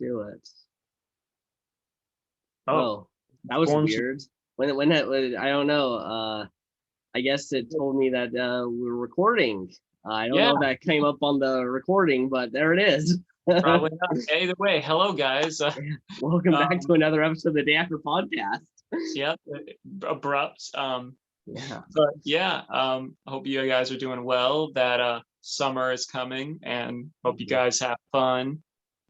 do it. Oh, Oh, that was forms. weird. I don't know. I guess it told me that we're recording. I don't Yeah, know if that came up on the recording, but there it is. probably not. Either way, hello guys. Welcome back to Um, another episode of the Day After Podcast. yeah, abrupt. Yeah. But yeah, I hope you guys are doing well. That summer is coming, and hope you Mhm. guys have fun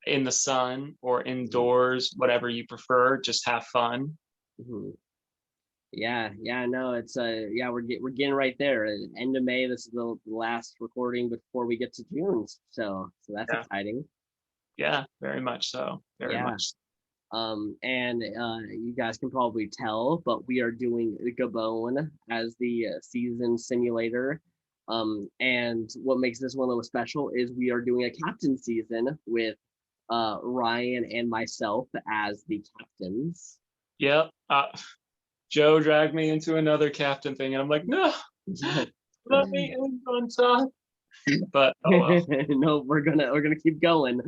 in the sun or indoors, whatever you prefer. Just have fun. Mhm. Yeah, no, it's yeah, we're getting right there. End of May. This is the last recording before we get to June. So that's Yeah, exciting. yeah, very much so. Very Yeah. much. And you guys can probably tell, but we are doing Gabon as the season simulator. And what makes this one a little special is we are doing a captain season with Ryan and myself as the captains. Yep. Joe dragged me into another captain thing, and I'm like, no, let me in on top. But oh well. No, we're gonna keep going.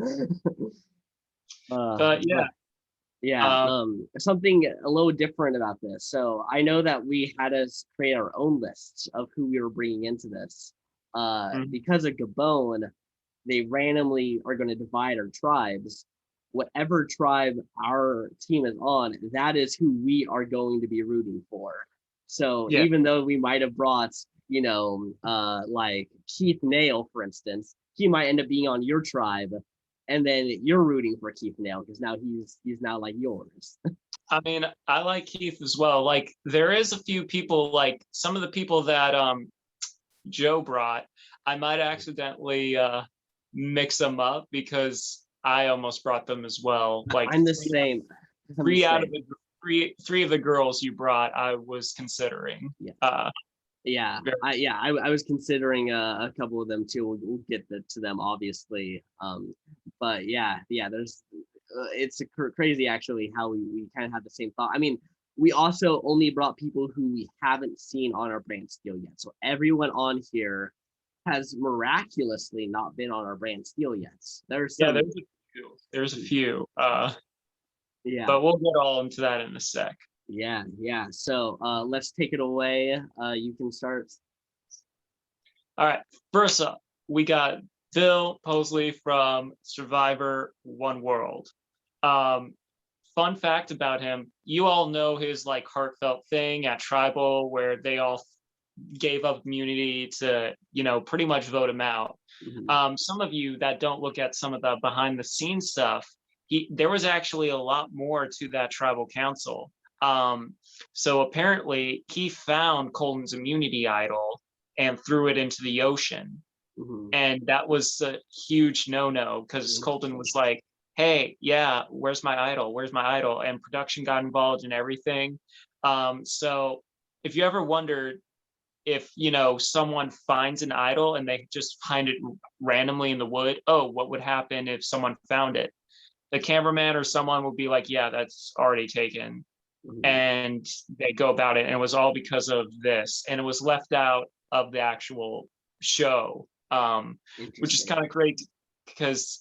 But yeah. But yeah, Um, something a little different about this. So I know that we had us create our own lists of who we were bringing into this. mhm, Because of Gabon, they randomly are going to divide our tribes. Whatever tribe our team is on, that is who we are going to be rooting for. So yeah. even though we might have brought, like Keith Nail, for instance, he might end up being on your tribe, and then you're rooting for Keith Nail because now he's now like yours. I mean, I like Keith as well. Like there is a few people, like some of the people that Joe brought, I might accidentally mix them up because I almost brought them as well. Like I'm the same. I'm the three out of same. the three of the girls you brought, I was considering. Yeah. Uh Yeah, very, I was considering a couple of them too. We'll get to them obviously. But yeah, there's it's crazy actually how we kind of have the same thought. I mean, we also only brought people who we haven't seen on our brand steel yet. So everyone on here has miraculously not been on our brand steel yet. There's yeah, some, there's a few. There's a few. yeah, But we'll get all into that in a sec. yeah. So let's take it away. You can start. All right. First up, we got Bill Posley from Survivor One World. Um, Fun fact about him, you all know his like heartfelt thing at Tribal where they all gave up immunity to, pretty much vote him out. Mhm. Some of you that don't look at some of the behind the scenes stuff, there was actually a lot more to that tribal council. So apparently he found Colton's immunity idol and threw it into the ocean. Mhm. And that was a huge no-no because Colton was like, hey, yeah, where's my idol? Where's my idol? And production got involved in everything. So if you ever wondered if someone finds an idol and they just find it randomly in the wood, oh, what would happen if someone found it? The cameraman or someone would be like, yeah, that's already taken, Mhm. and they go about it, and it was all because of this, and it was left out of the actual show, which is Interesting. kind of great because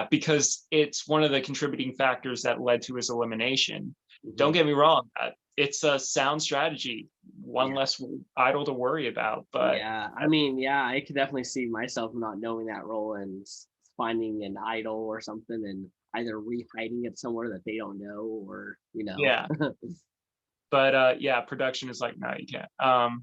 because it's one of the contributing factors that led to his elimination. Don't Mhm. get me wrong, it's a sound strategy, one Yeah. less idol to worry about, but Yeah. I mean, yeah, I could definitely see myself not knowing that role and finding an idol or something and either rehiding it somewhere that they don't know or. yeah, but yeah, production is like, no, you can't.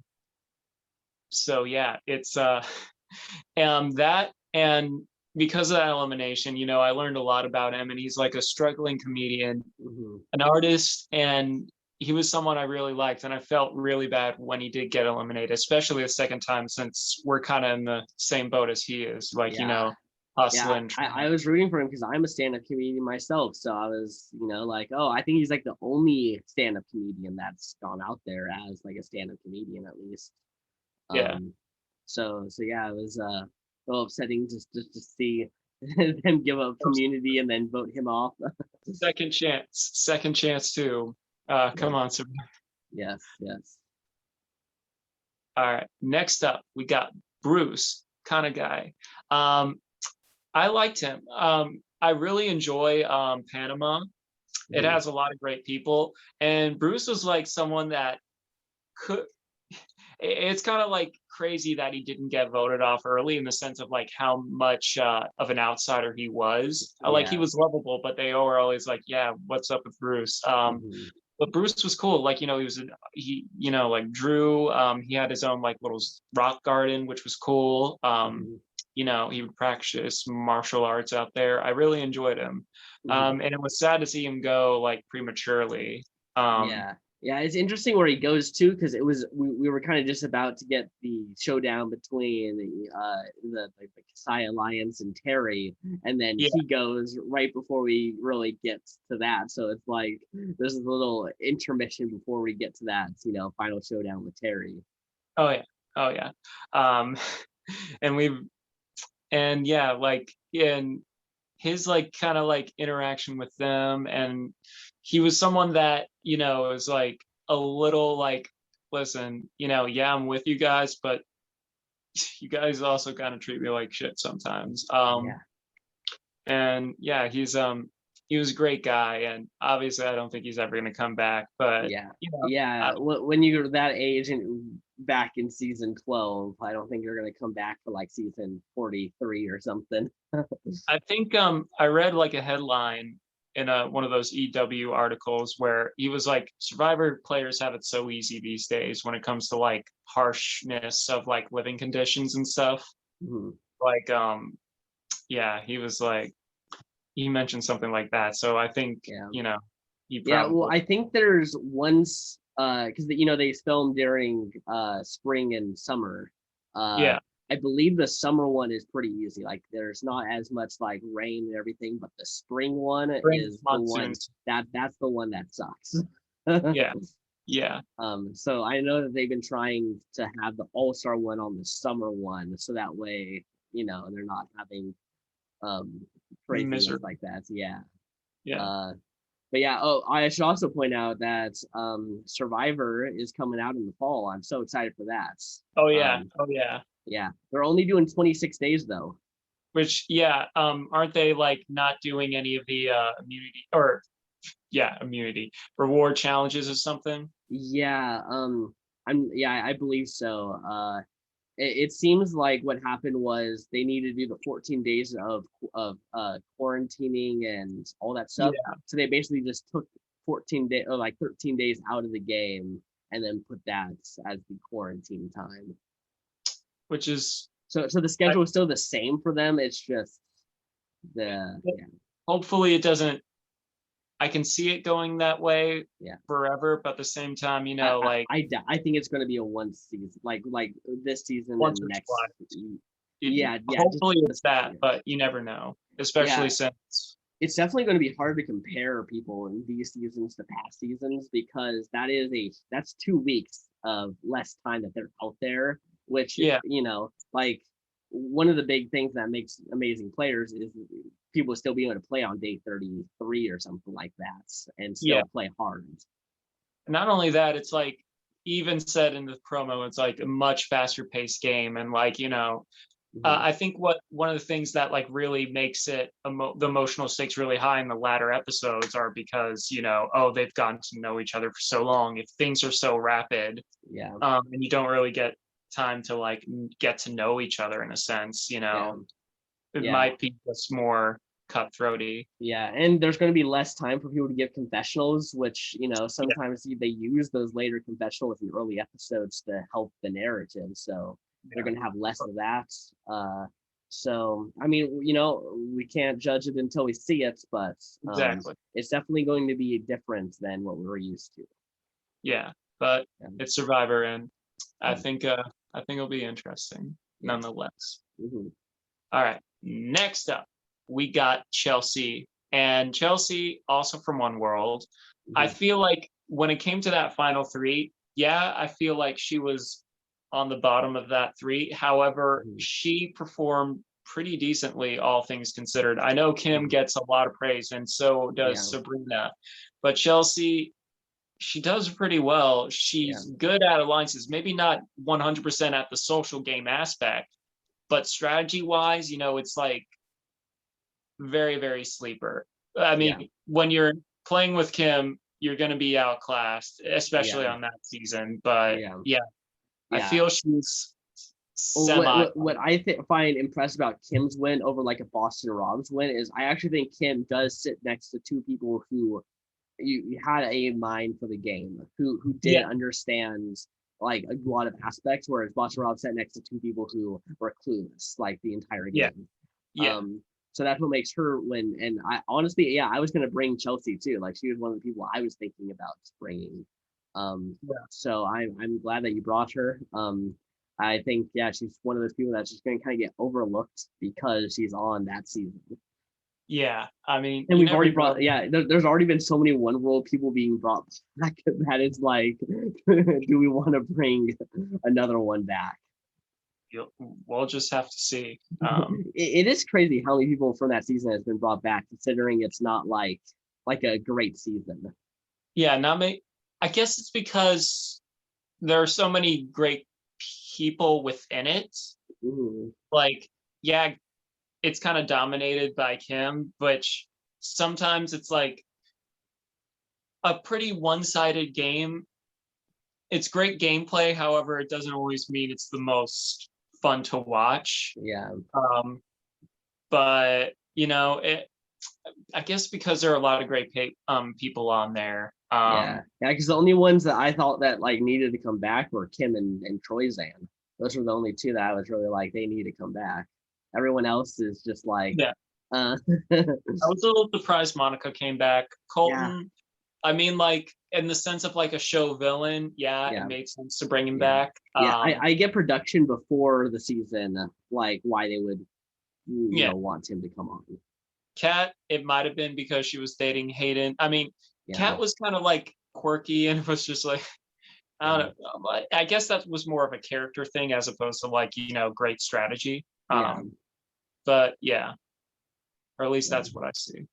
So yeah, it's that, and because of that elimination, I learned a lot about him, and he's like a struggling comedian, Mhm. an artist, and he was someone I really liked, and I felt really bad when he did get eliminated, especially the second time, since we're kind of in the same boat as he is, like, Yeah. Yeah. hustling. I was rooting for him because I'm a stand-up comedian myself. So I was, like, oh, I think he's like the only stand-up comedian that's gone out there as like a stand-up comedian at least. Yeah. Um, so yeah, it was a little upsetting just to see them give up community and then vote him off. Second chance too. Come Yeah. on, sir. Yes. All right. Next up, we got Bruce, kind of guy. Um, I liked him. I really enjoy Panama. It Mhm. has a lot of great people, and Bruce was like someone that could. It's kind of like crazy that he didn't get voted off early in the sense of like how much of an outsider he was. Like he Yeah. was lovable, but they were always like, "Yeah, what's up with Bruce?" Mhm. But Bruce was cool. Like, he was like Drew. He had his own like little rock garden, which was cool. Mhm. He would practice martial arts out there. I really enjoyed him. Mhm. And it was sad to see him go like prematurely. Um, Yeah. Yeah, it's interesting where he goes to because it was we were kind of just about to get the showdown between the Kasai Alliance and Terry, and then yeah. he goes right before we really get to that. So it's like there's a little intermission before we get to that, final showdown with Terry. Oh yeah. Oh yeah. Um, and we've and yeah, like and his like kind of like interaction with them, and he was someone that is like a little like, listen, yeah, I'm with you guys, but you guys also kind of treat me like shit sometimes. Yeah. And yeah, he was a great guy, and obviously I don't think he's ever going to come back, but Yeah. I Yeah. When you're that age and back in season 12, I don't think you're gonna come back for like season 43 or something. I think I read like a headline in one of those EW articles where he was like, Survivor players have it so easy these days when it comes to like harshness of like living conditions and stuff. Mhm. Like yeah, he mentioned something like that. So I think, Yeah. he Yeah, well, probably. I think there's once because they film during spring and summer. Uh Yeah, I believe the summer one is pretty easy. Like there's not as much like rain and everything, but the spring one spring is the one monsoons. that's the one that sucks. Yeah, yeah, So I know that they've been trying to have the All-Star one on the summer one, so that way, they're not having um craziness miserable. like that. Yeah. Yeah. Uh but yeah, oh, I should also point out that Survivor is coming out in the fall. I'm so excited for that. Oh yeah. Um, Oh yeah. yeah, they're only doing 26 days though. Which, yeah, aren't they like not doing any of the immunity, or yeah, immunity reward challenges or something? Yeah, I believe so. It seems like what happened was they needed to do the 14 days of quarantining and all that stuff. Yeah, So they basically just took 14 day or like 13 days out of the game and then put that as the quarantine time. which is So the I, schedule is still the same for them. It's just the yeah, hopefully it doesn't. I can see it going that way yeah. forever, but at the same time, like I think it's going to be a one season like this season once and or next. twice. Yeah, Hopefully it's that, yeah. but you never know, especially Yeah, since. it's definitely going to be hard to compare people in these seasons to past seasons because that's 2 weeks of less time that they're out there, which Yeah, like one of the big things that makes amazing players is people still be able to play on day 33 or something like that and yeah. still play hard. Not only that, it's like even said in the promo, it's like a much faster paced game, and like Mhm. I think one of the things that like really makes it the emotional stakes really high in the latter episodes are because oh, they've gotten to know each other for so long. If things are so rapid, Yeah, and you don't really get time to like get to know each other in a sense, yeah, it yeah. might be just more cutthroaty. Yeah, and there's going to be less time for people to give confessionals, which, Yeah, sometimes they use those later confessionals in early episodes to help the narrative. So they're yeah, going to have less of that. So, I mean, we can't judge it until we see it, but exactly. it's definitely going to be different than what we were used to. Yeah, but Yeah. it's Survivor, and I Mhm. think it'll be interesting Yeah. nonetheless. Hmm. All right, next up we got Chelsea, and Chelsea also from One World. I Hmm. feel like when it came to that final three, yeah, I feel like she was on the bottom of that three. However, Hmm. she performed pretty decently, all things considered. I know Kim Hmm. gets a lot of praise, and so Yeah. does Sabrina, but Chelsea, she does pretty well. Yeah. She's good at alliances, maybe not 100% at the social game aspect, but strategy wise, it's like very, very sleeper. I Yeah, mean, when you're playing with Kim, you're going to be outclassed, yeah, especially on that season. But yeah, yeah, I yeah. feel she's Well, semi. what I find impressive about Kim's win over like a Boston Rob's win is I actually think Kim does sit next to two people who you had a mind for the game, who Yeah, did understand like a lot of aspects, whereas Boston Rob sat next to two people who were clueless like the entire yeah, game. yeah, Um, so that's what makes her win. And I honestly, yeah, I was gonna bring Chelsea too. Like she was one of the people I was thinking about bringing. yeah, So I'm glad that you brought her. I think yeah, she's one of those people that's just gonna kind of get overlooked because she's on that season. yeah. I mean, And you we've never already know. brought, yeah, there's already been so many one world people being brought back that it's like, do we want to bring another one back? We'll just have to see. It is crazy how many people from that season has been brought back, considering it's not like a great season. Yeah, not me. I guess it's because there are so many great people within it. Mhm. Like, yeah, it's kind of dominated by Kim, which sometimes it's like a pretty one-sided game. It's great gameplay, however, it doesn't always mean it's the most fun to watch. Yeah, Um, but I guess because there are a lot of great people on there. yeah, because the only ones that I thought that like needed to come back were Kim and Troyzan. Those were the only two that I was really like they need to come back. Everyone else is just like, Yeah, uh, I was a little surprised Monica came back. yeah, Colton, I mean, like in the sense of like a show villain, yeah, it yeah. made sense to bring him Yeah. back. Yeah, I get production before the season, like why they would, Yeah, want him to come on. Kat, it might have been because she was dating Hayden. I mean, Yeah, Kat was kind of like quirky and was just like, I yeah, don't know. I guess that was more of a character thing as opposed to like, great strategy. yeah, But yeah, or at least yeah, that's what I see.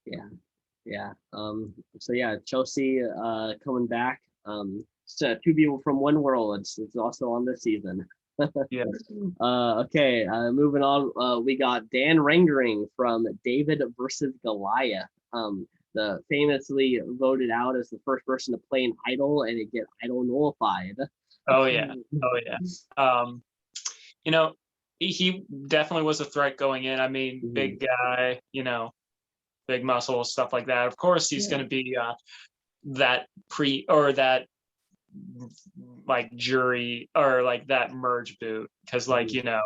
yeah, yeah. So yeah, Chelsea coming back. So two people from one world. It's also on this season. Yeah. Okay, moving on. We got Dan Rangering from David versus Goliath. The famously voted out as the first person to play an idol and it get idol nullified. Oh yeah. Oh yeah. Um, you know, he definitely was a threat going in. I mean, Mhm. big guy, big muscle, stuff like that. Of course, he's Yeah. going to be that pre or that like jury or like that merge boot because like Mhm.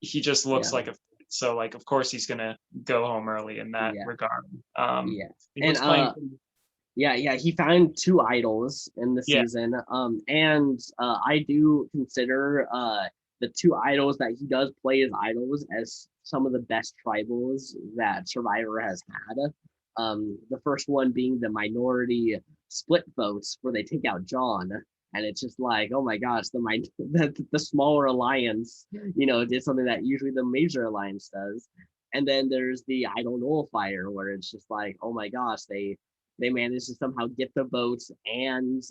he just looks Yeah. like a so like of course he's gonna go home early in that Yeah. regard. Yeah. He And was playing. yeah, he found two idols in the Yeah, season. And I do consider the two idols that he does play as idols as some of the best tribals that Survivor has had. The first one being the minority split votes where they take out John. And it's just like, oh my gosh, the smaller alliance, did something that usually the major alliance does. And then there's the idol nullifier where it's just like, oh my gosh, they managed to somehow get the votes and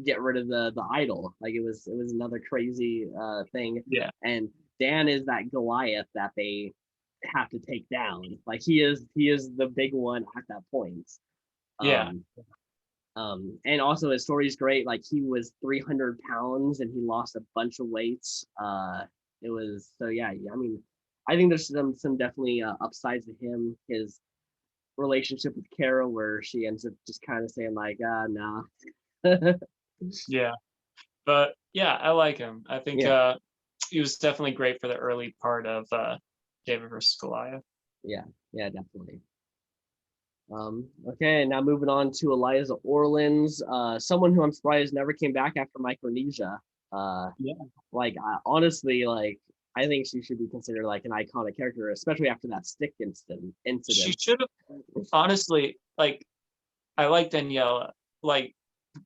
get rid of the idol. Like it was another crazy thing. yeah, And Dan is that Goliath that they have to take down. Like he is the big one at that point. yeah, Um, and also his story's great. Like he was 300 pounds and he lost a bunch of weights. It was so yeah. I mean, I think there's some definitely upsides to him. His relationship with Kara, where she ends up just kind of saying like, nah. yeah. But yeah, I like him. I think Yeah, he was definitely great for the early part of David versus Goliath. yeah, yeah, definitely. Okay, now moving on to Eliza Orleans, someone who I'm surprised never came back after Micronesia. Uh, Yeah, like honestly, like I think she should be considered like an iconic character, especially after that stick she incident. should have honestly like I like Daniela, like,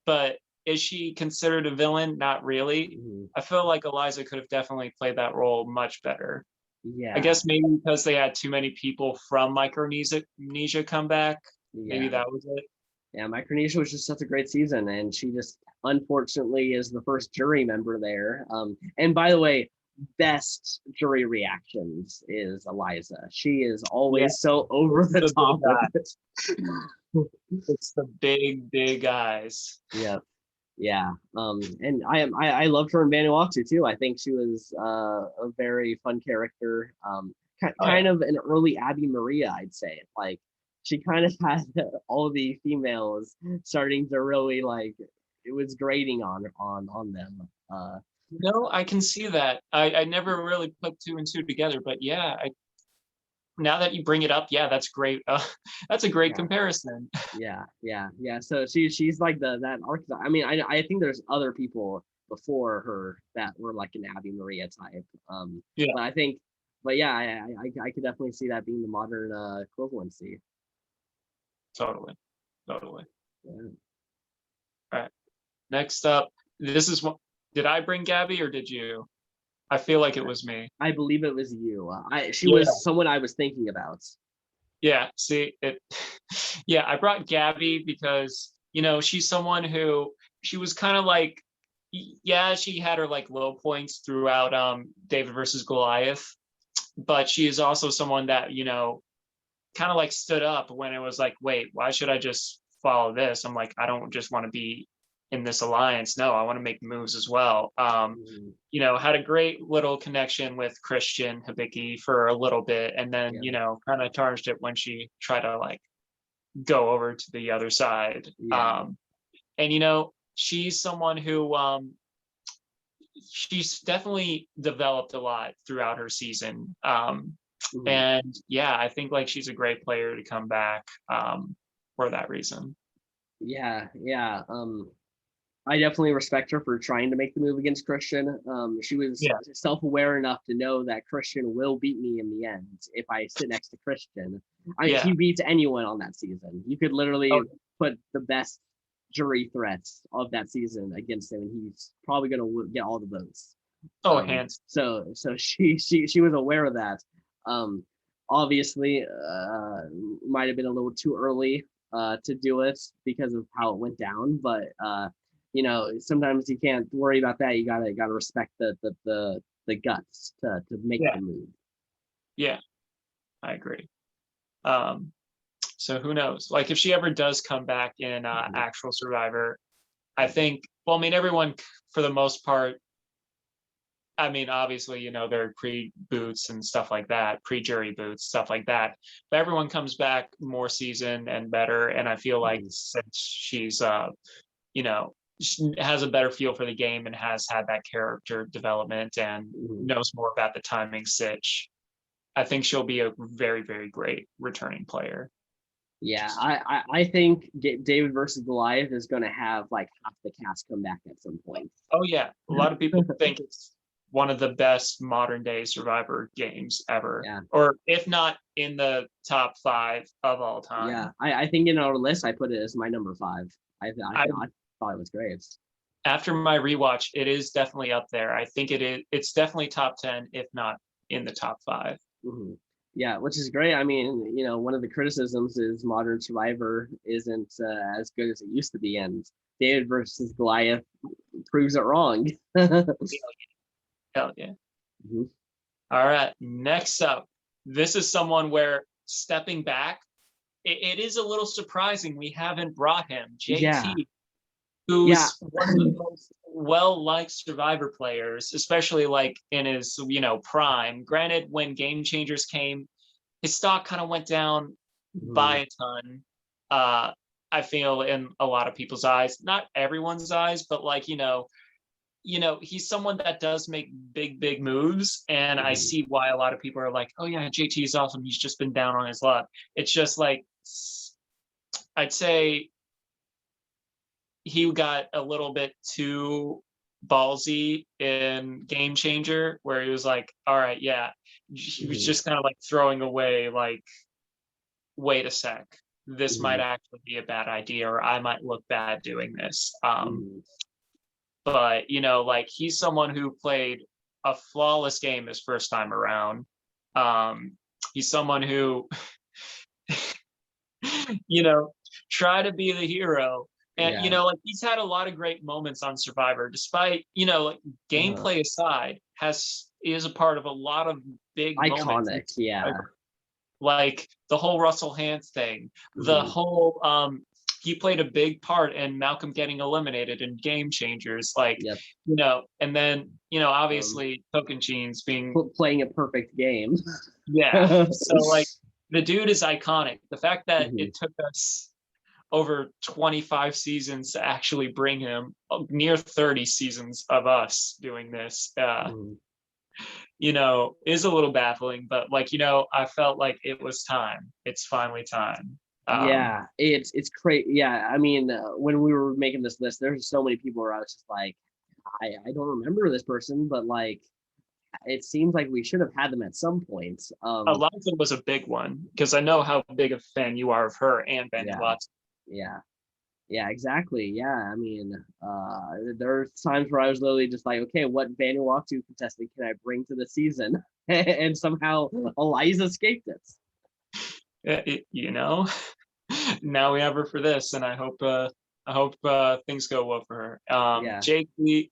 but is she considered a villain? Not really. Mhm. I feel like Eliza could have definitely played that role much better. I Yeah, guess maybe because they had too many people from Micronesia come back. Maybe yeah. that was it. Yeah, Micronesia was just such a great season, and she just unfortunately is the first jury member there. And by the way, best jury reactions is Eliza. She is Yeah, always so over it's the the top big with it. eyes. It's the big eyes. Yeah. Yeah. And I loved her in Vanuatu too. I think she was a very fun character. Oh yeah. Kind of an early Abby Maria, I'd say. Like she kind of had all the females starting to really like it was grating on them. No, I can see that. I never really put two and two together, but yeah, now that you bring it up, yeah, that's great. That's a great Yeah. comparison. Yeah. So she's like that archetype. I mean, I think there's other people before her that were like an Abby Maria type. Yeah, But I think, but yeah, I could definitely see that being the modern equivalency. totally, totally. Yeah. All right. Next up, this is what did I bring Gabby or did you? I feel like it was me. I believe it was you. She Yeah. was someone I was thinking about. Yeah, see it. Yeah, I brought Gabby because she's someone who she was kind of like, yeah, she had her like low points throughout David versus Goliath, but she is also someone that kind of like stood up when it was like, wait, why should I just follow this? I'm like, I don't just want to be in this alliance. No, I want to make moves as well. Mhm. Had a great little connection with Christian Hibiki for a little bit, and then Yeah. kind of tarnished it when she tried to like go over to the other side. Yeah. And she's someone who she's definitely developed a lot throughout her season. Mhm. And yeah, I think like she's a great player to come back for that reason. Yeah. I definitely respect her for trying to make the move against Christian. She was Yeah. self-aware enough to know that Christian will beat me in the end if I sit next to Christian. Yeah. He beats anyone on that season. You could literally Oh, put the best jury threats of that season against him, and he's probably going to get all the votes. oh, hands. So she was aware of that. Um, Obviously, might have been a little too early to do it because of how it went down, but sometimes you can't worry about that. You gotta respect the guts to make Yeah. the move. Yeah. I agree. Um, so who knows? Like if she ever does come back in Mhm. actual Survivor, I think. Well, I mean, everyone for the most part. I mean, obviously, there are pre-boots and stuff like that, pre-jury boots, stuff like that. But everyone comes back more seasoned and better. And I feel like Mhm. since she's, she has a better feel for the game and has had that character development and Mhm. knows more about the timing sitch, I think she'll be a very, very great returning player. Yeah, I think David versus Goliath is going to have like half the cast come back at some point. Oh yeah, a lot of people think it's one of the best modern day Survivor games ever, Yeah, or if not in the top 5 of all yeah. time. I think in our list I put it as my number five. I I thought it was great. After my rewatch, it is definitely up there. I think it is. It's definitely top 10, if not in the top 5. Mhm. Yeah, which is great. I mean, one of the criticisms is Modern Survivor isn't as good as it used to be, and David versus Goliath proves it wrong. Hell yeah! Mhm. All right, next up, this is someone where stepping back, it is a little surprising we haven't brought him, Yeah, JT, yeah, who's one of the most well-liked Survivor players, especially like in his, prime. Granted, when Game Changers came, his stock kind of went down by Mhm. a ton. Uh, I feel in a lot of people's eyes, not everyone's eyes, but like, he's someone that does make big moves. And I Mhm. see why a lot of people are like, oh yeah, JT is awesome. He's just been down on his luck. It's just like, I'd say he got a little bit too ballsy in Game Changer, where he was like, all right, yeah, he was Mhm. just kind of like throwing away, like, wait a sec, this might Mhm. actually be a bad idea, or I might look bad doing this. Mhm. But like he's someone who played a flawless game his first time around. He's someone who you know, try to be the hero. And Yeah. like he's had a lot of great moments on Survivor, despite like Uh-huh. gameplay aside, has is a part of a lot of big moments. Iconic, yeah. Like the whole Russell Hantz thing, the Mhm. whole he played a big part in Malcolm getting eliminated in Game Changers, like, Yep. and then Um, obviously Tocantins being, playing a perfect game. yeah. So like the dude is iconic. The fact that Mhm. it took us over 25 seasons to actually bring him, near 30 seasons of us doing this, Mhm. is a little baffling, but like, I felt like it was time. It's finally time. Yeah, it's crazy. Yeah, I mean, when we were making this list, there's so many people where I was just like, I don't remember this person, but like, it seems like we should have had them at some point. Eliza was a big one because I know how big a fan you are of her and Benny Yeah, Watson. yeah, yeah, exactly. Yeah, I mean, there are times where I was literally just like, okay, what Vanuatu contestant can I bring to the season? And somehow Eliza escaped it. Now we have her for this, and I hope things go well for her. Yeah. Jake Lee,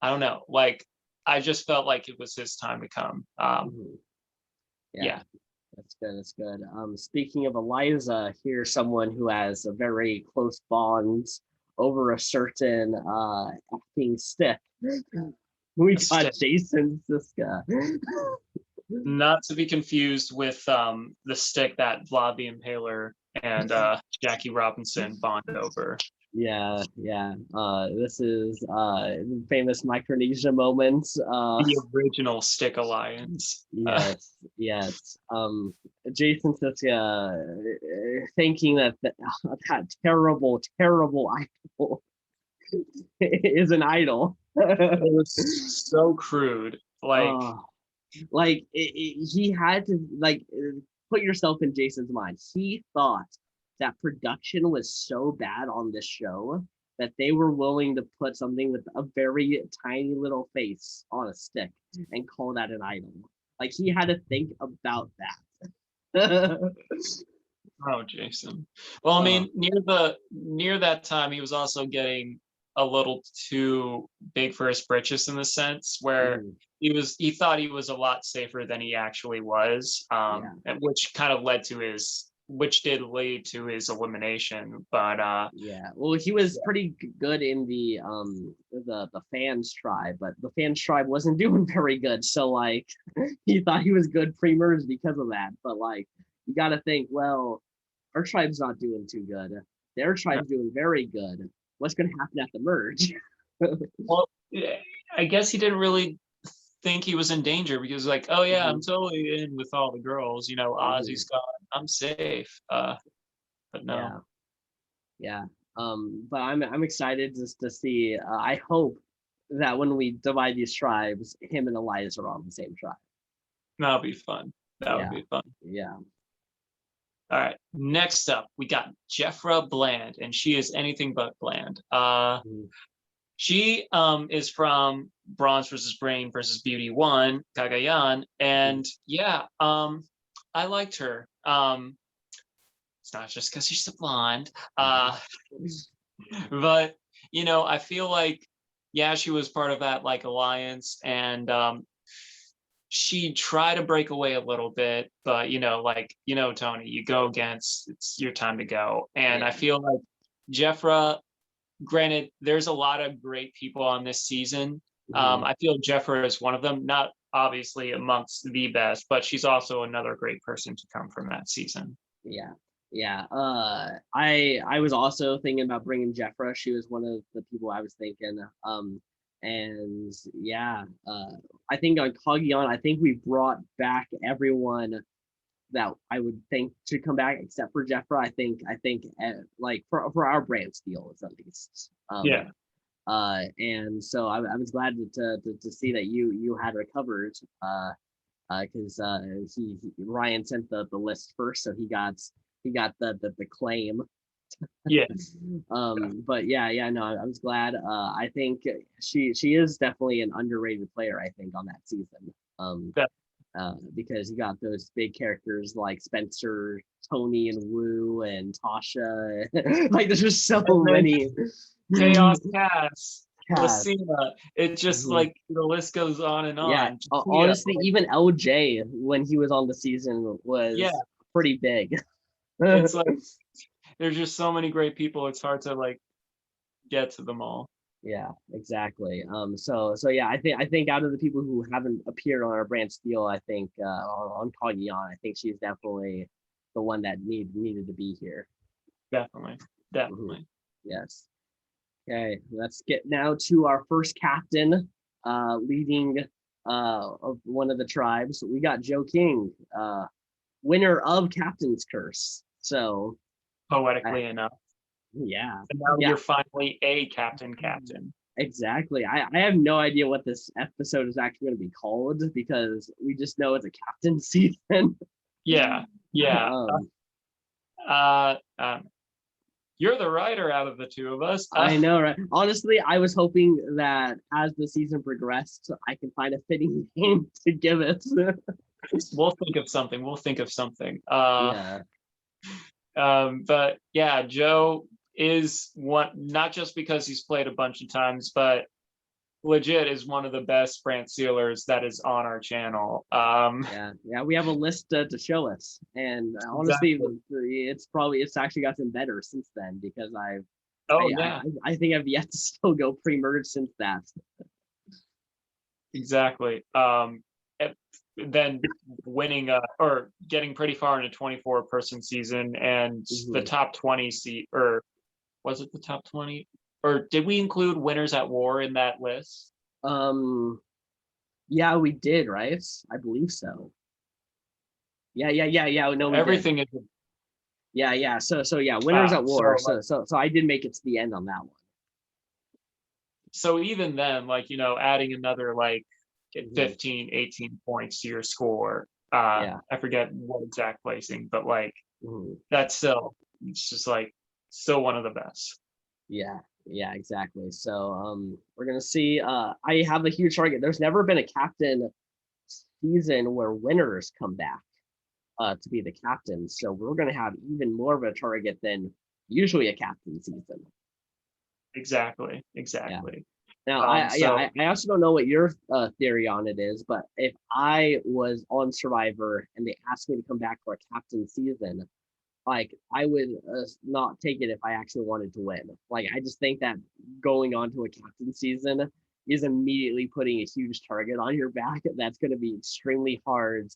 I don't know, like I just felt like it was his time to come. Mhm. Yeah. Yeah. That's good. That's good. Speaking of Eliza, here's someone who has a very close bond over a certain acting stick. We got Jason Siska. Not to be confused with the stick that Vlad the Impaler and Jackie Robinson bond over. Yeah, yeah. This is famous Micronesia moments. The original Stick Alliance. Yes, yes. Jason Siska thinking that terrible, terrible idol is an idol. It was so crude. Like, uh, he had to put yourself in Jason's mind. He thought that production was so bad on this show that they were willing to put something with a very tiny little face on a stick and call that an idol. Like he had to think about that. oh, Jason. Well, I uh, mean, near that time, he was also getting a little too big for his britches in the sense where mhm, he thought he was a lot safer than he actually was, yeah. which kind of which did lead to his elimination. But Yeah, well, he was pretty good in the fans tribe, but the fans tribe wasn't doing very good. So like, he thought he was good pre-merge because of that. But like, you got to think, well, our tribe's not doing too good. Their tribe's doing very good. What's going to happen at the merge? well, yeah, I guess he didn't really think he was in danger because like, oh yeah, I'm Mhm, totally in with all the girls. mhm. Ozzy's gone, I'm safe. But no. Yeah, yeah. But I'm excited just to see. I hope that when we divide these tribes, him and Elias are on the same tribe. That'll be fun. That would Yeah, be fun. yeah. All right. Next up, we got Jeffra Bland, and she is anything but bland. Mhm. She is from Bronze versus Brain versus Beauty One, Cagayan, Mhm. and yeah, I liked her. It's not just because she's a blonde, but I feel like yeah, she was part of that like alliance, and she tried to break away a little bit, but Tony, you go against, it's your time to go. And I Yeah. feel like Jeffra, granted, there's a lot of great people on this season. Mhm. I feel Jeffra is one of them, not obviously amongst the best, but she's also another great person to come from that season. Yeah. Yeah. I was also thinking about bringing Jeffra. She was one of the people I was thinking. And yeah, I think on Coggion, I think we brought back everyone that I would think should come back except for Jeffra. I think like for our brand deals at least. Yeah. And so I was glad to see that you had recovered. Because Ryan sent the list first, so he got the claim. Yeah. But yeah, no, I was glad. I think she is definitely an underrated player. I think on that season. That, Because you got those big characters like Spencer, Tony, and Wu, and Tasha. Like there's just so and then many. Chaos Cats. Cass. Lucina. It's just Mhm. like the list goes on and Yeah, on. Gia, honestly, like, even LJ when he was on the season yeah, was pretty big. it's like there's just so many great people. It's hard to like get to them all. Yeah, exactly. So yeah, I think out of the people who haven't appeared on our brand steel, I think on Cognion, I think she's definitely the one that needed to be here. Definitely, Mhm. definitely. Yes. Okay, let's get now to our first captain, leading of one of the tribes. We got Joe King, winner of Captain's Curse. So, I, Poetically enough. yeah, And now yeah, you're finally a captain. exactly. I have no idea what this episode is actually going to be called because we just know it's a captain season. Yeah, yeah. um, Uh, um, you're the writer out of the two of us. I know, right? Honestly, I was hoping that as the season progressed, I can find a fitting name to give it. We'll think of something. We'll think of something. Yeah. But yeah, Joe is one, not just because he's played a bunch of times, but legit is one of the best Brant Sealers that is on our channel. Yeah, we have a list to show us, and honestly, Exactly. it's actually gotten better since then because Oh yeah, I think I've yet to still go pre-merge since that. exactly. And then winning or getting pretty far in a 24-person season and the Mhm. top 20 seat, or was it the top 20? Or did we include winners at war in that list? Um, yeah, we did, right? I believe so. Yeah. No, we did. Everything is Yeah. So yeah, winners at war. so So I did make it to the end on that one. so even then, like, adding another like Mhm. 15, 18 points to your score. Yeah. I forget what exact placing, but like Mhm. that's still, it's just like still one of the best. Yeah, exactly. So we're gonna see. I have a huge target. There's never been a captain season where winners come back to be the captain. So we're gonna have even more of a target than usually a captain season. Exactly, Yeah. exactly. Now, So I also don't know what your theory on it is, but if I was on Survivor and they asked me to come back for a captain season, like I would not take it if I actually wanted to win. Like I just think that going on to a captain season is immediately putting a huge target on your back. That's going to be extremely hard.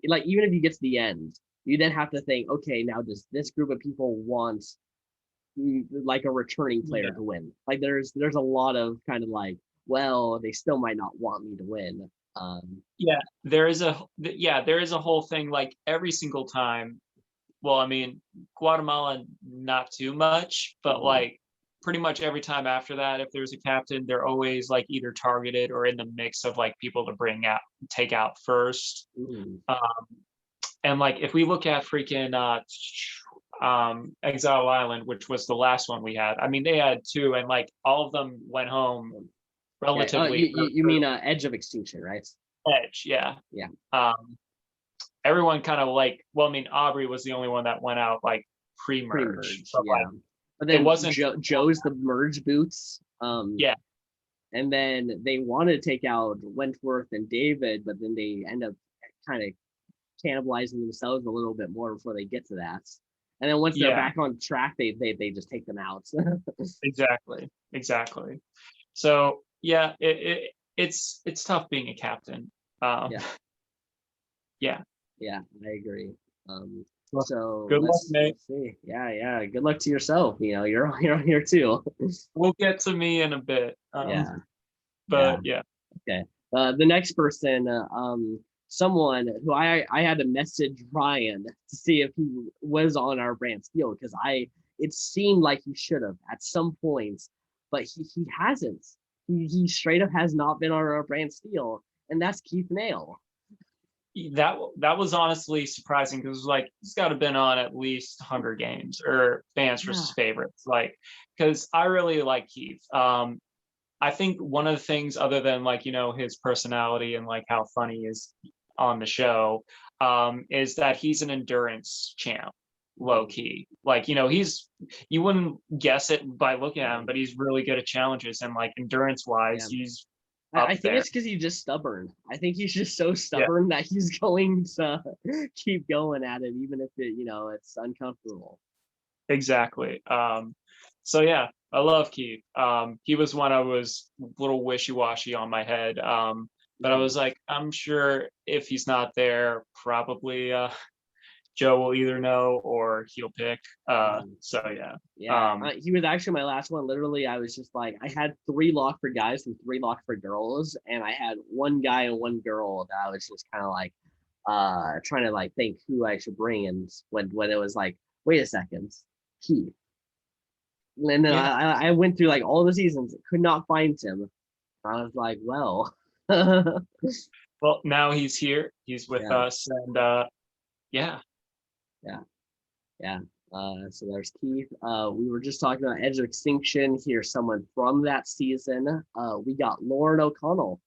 Like even if you get to the end, you then have to think, okay, now does this group of people want like a returning player yeah, to win? Like there's a lot of kind of like, well, they still might not want me to win. yeah, there is a whole thing like every single time. Well, I mean, Guatemala not too much, but Mhm, like pretty much every time after that, if there's a captain, they're always like either targeted or in the mix of like people to take out first. mhm. Um, and like if we look at freaking Exile Island, which was the last one we had, I mean they had two, and like all of them went home Okay. Oh, relatively you mean Edge of Extinction, right? edge, yeah. Yeah. Um, everyone kind of like, well, I mean, Aubrey was the only one that went out like pre-merge, Pre-merge, but like yeah. But it then wasn't Joe's the merge boots. yeah, And then they wanted to take out Wentworth and David, but then they end up kind of cannibalizing themselves a little bit more before they get to that. And then once they're yeah, back on track, they just take them out. exactly. So yeah, it's tough being a captain. Um, Yeah, yeah. yeah, I agree. Um, Well, so good luck, let's mate. see. Yeah. Good luck to yourself. You know, you're on here too. We'll get to me in a bit. Yeah, yeah. But yeah, Okay. The next person, someone who I had to message Ryan to see if he was on our brand steel because it seemed like he should have at some points, but he hasn't. He straight up has not been on our brand steel, and that's Keith Nail. that was honestly surprising because like he's got to been on at least Hunger Games or Fans Yeah. versus Favorites, like because I really like Keith. I think one of the things, other than like his personality and like how funny he is on the show, is that he's an endurance champ. low key. Like, you wouldn't guess it by looking at him, but he's really good at challenges, and like endurance wise, Yeah. he's I up think there. it's because he's just stubborn. I think he's just so Yeah, stubborn that he's going to keep going at it, even if it's uncomfortable. exactly. So yeah, I love Keith. He was one I was a little wishy-washy on my head. But I was like, I'm sure if he's not there, probably Joe will either know or he'll pick. So yeah. Yeah, Um, he was actually my last one. Literally, I was just like, I had 3 lock for guys and 3 lock for girls, and I had 1 guy and 1 girl that I was just kind of like, trying to like think who I should bring. And when it was like, wait a second, Keith. And then yeah. I went through like all the seasons, could not find him. I was like, well, yeah, Well, now he's here. He's with us, and yeah. yeah, yeah. So there's Keith. We were just talking about Edge of Extinction. Here's someone from that season. We got Lauren O'Connell.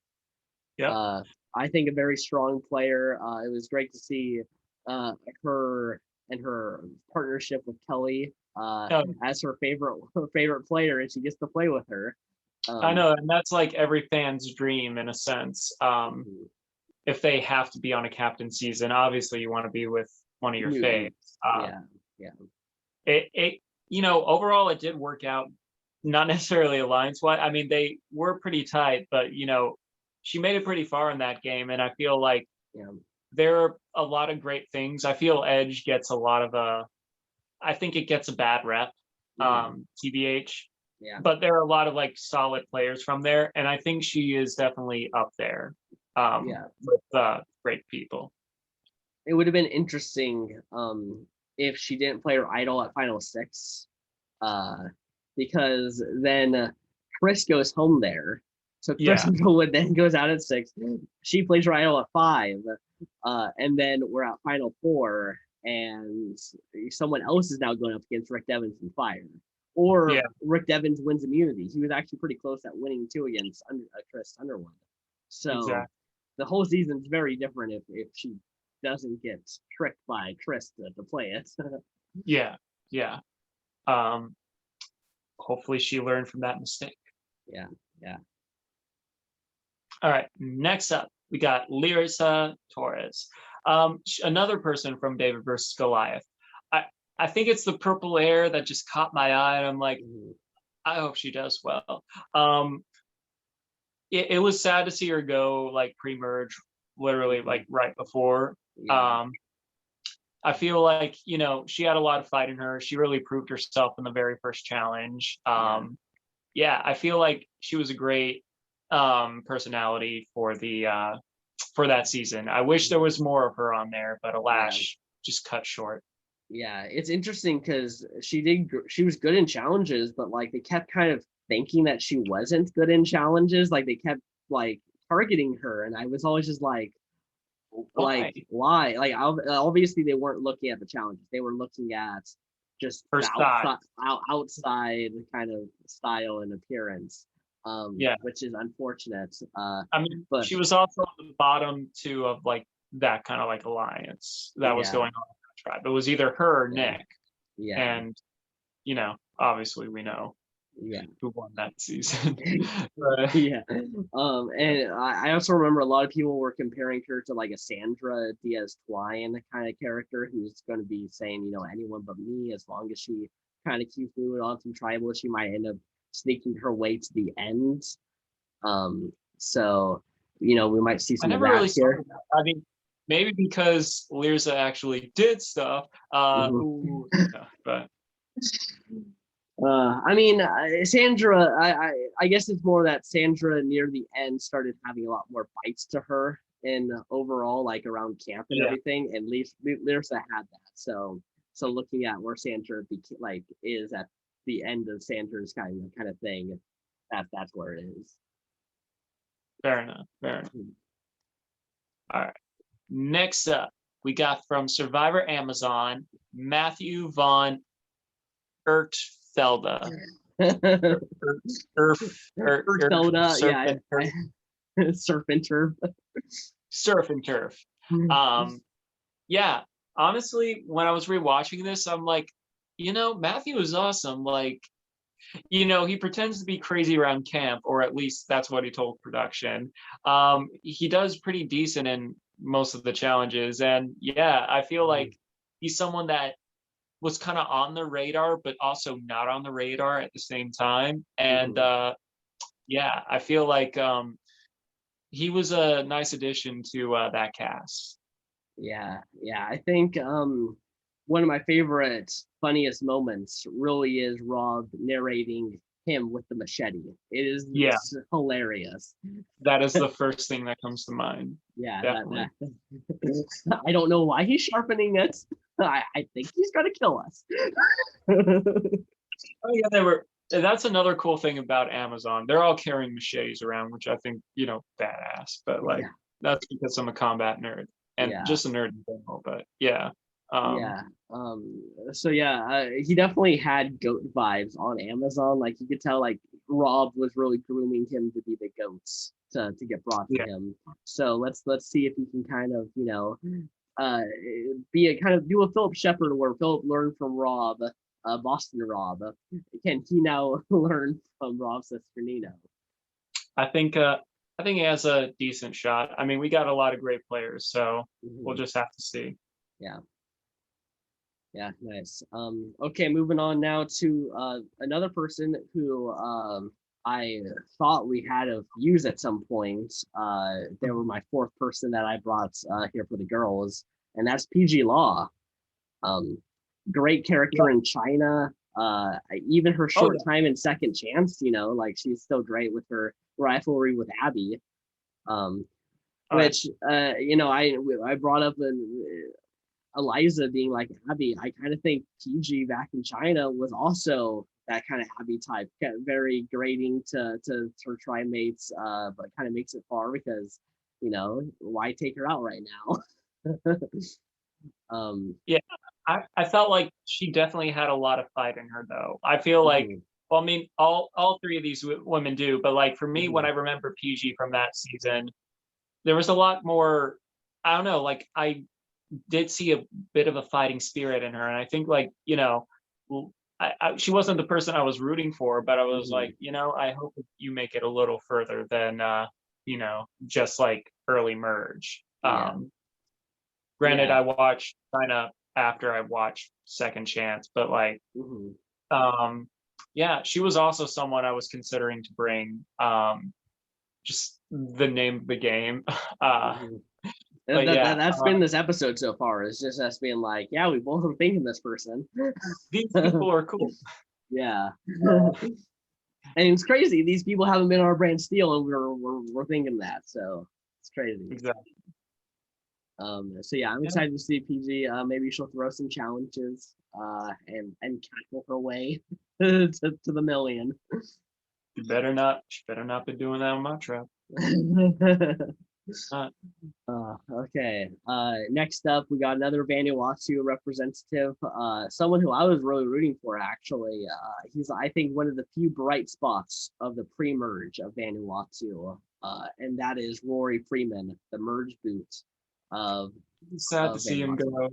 Yep. I think a very strong player. It was great to see her and her partnership with Kelly as her favorite player, and she gets to play with her. I know, and that's like every fan's dream in a sense. If they have to be on a captain season, obviously you want to be with one of your faves. Yeah, yeah. Overall it did work out, not necessarily alliance wise. I mean, they were pretty tight, but she made it pretty far in that game, and I feel like there are a lot of great things. I feel Edge gets a lot of I think it gets a bad rep, TBH. Yeah. But there are a lot of like solid players from there, and I think she is definitely up there with great people. It would have been interesting if she didn't play her idol at Final 6, because then Chris goes home there. So Chris would then goes out at 6. She plays her idol at 5, and then we're at Final 4, and someone else is now going up against Rick Devens and Fire. Or Rick Devens wins immunity. He was actually pretty close at winning too against Chris Underwood. So the whole season's very different if she doesn't get tricked by Chris to play it. Yeah. Hopefully she learned from that mistake. Yeah. All right, next up, we got Lyrissa Torres. Another person from David versus Goliath. I think it's the purple hair that just caught my eye, and I'm like, I hope she does well. It was sad to see her go like pre-merge, literally like right before. I feel like she had a lot of fight in her. She really proved herself in the very first challenge. I feel like she was a great personality for that season. I wish there was more of her on there, but alas, just cut short. Yeah, it's interesting because she was good in challenges, but like they kept kind of thinking that she wasn't good in challenges. Like they kept like targeting her, and I was always just like why? Like obviously they weren't looking at the challenges; they were looking at just the outside kind of style and appearance. Which is unfortunate. I mean, but she was also on the bottom 2 of like that kind of like alliance that was going on. It was either her or Nick. And obviously we know who won that season. And I also remember a lot of people were comparing her to like a Sandra Diaz Twine kind of character who's going to be saying, anyone but me, as long as she kind of keeps moving on from tribal, she might end up sneaking her way to the end. So we might see some of that here. I mean, maybe because Lyrissa actually did stuff. But I mean, Sandra, I guess it's more that Sandra near the end started having a lot more bites to her in overall, like around camp and everything, and Lyrissa had that. So looking at where Sandra is at the end of Sandra's kind of thing, that's where it is. Fair enough. All right. Next up, we got from Survivor Amazon, Matthew Von Ertfelda. Ertfelda, Surf and Turf. Surf and Turf. honestly, when I was rewatching this, I'm like, Matthew is awesome. Like, he pretends to be crazy around camp, or at least that's what he told production. He does pretty decent in most of the challenges, and yeah, I feel Mhm. like he's someone that was kind of on the radar, but also not on the radar at the same time. And Mhm. yeah, I feel like he was a nice addition to that cast. Yeah, yeah. I think one of my favorite funniest moments really is Rob narrating him with the machete. It is Yeah, hilarious. that is the first thing that comes to mind. Yeah, Definitely. that I don't know why he's sharpening it. I think he's gonna kill us. Oh yeah, they were. That's another cool thing about Amazon. They're all carrying machetes around, which I think, badass. But like, Yeah, that's because I'm a combat nerd and yeah. just a nerd in general. But yeah, um, Yeah. So yeah, he definitely had goat vibes on Amazon. Like you could tell, like Rob was really grooming him to be the goats to get brought to yeah, him. So let's see if he can kind of uh be a kind of do a Philip Shepard where Philip learned from Rob, Boston Rob. Can he now learn from Rob Cesternino? I think uh, I think he has a decent shot. I mean, we got a lot of great players, so we'll Mhm. just have to see. Yeah. Yeah, nice. Okay, moving on now to another person who I thought we had of used at some point. They were my fourth person that I brought here for the girls, and that's PG Law. Um, Great Yeah. character in China. Even her Oh short yeah. time in Second Chance, like she's still great with her rivalry with Abby. Um, All right. which I brought up Eliza being like Abby, I kind of think PG back in China was also that kind of Abby type, very grating to try mates, but kind of makes it far because why take her out right now? um, Yeah, I felt like she definitely had a lot of fight in her, though. I feel like, mhm, well, I mean, all three of these women do, but like for me, when mhm, I remember PG from that season, there was a lot more. I don't know, like I did see a bit of a fighting spirit in her, and I think like she wasn't the person I was rooting for, but I was mhm, like, I hope you make it a little further than just like early merge. yeah, Granted, yeah, I watched China after I watched Second Chance, but like, mhm, um, yeah, she was also someone I was considering to bring. Just the name of the game. Uh, mhm. but yeah, That's been this episode so far. It's just us being like, yeah, we both are thinking this person. these people are cool. Yeah. And it's crazy. These people haven't been on our brand steel, and we're thinking that. So it's crazy. Exactly. So yeah, I'm Yeah, excited to see PG. Maybe she'll throw some challenges, and cackle her way to the million. you better not. She better not be doing that on my trap. Uh, Okay. Next up, we got another Vanuatu representative. Someone who I was really rooting for, actually. He's, I think, one of the few bright spots of the pre-merge of Vanuatu, and that is Rory Freeman, the merge boot of sad to see him Vanuatu. go.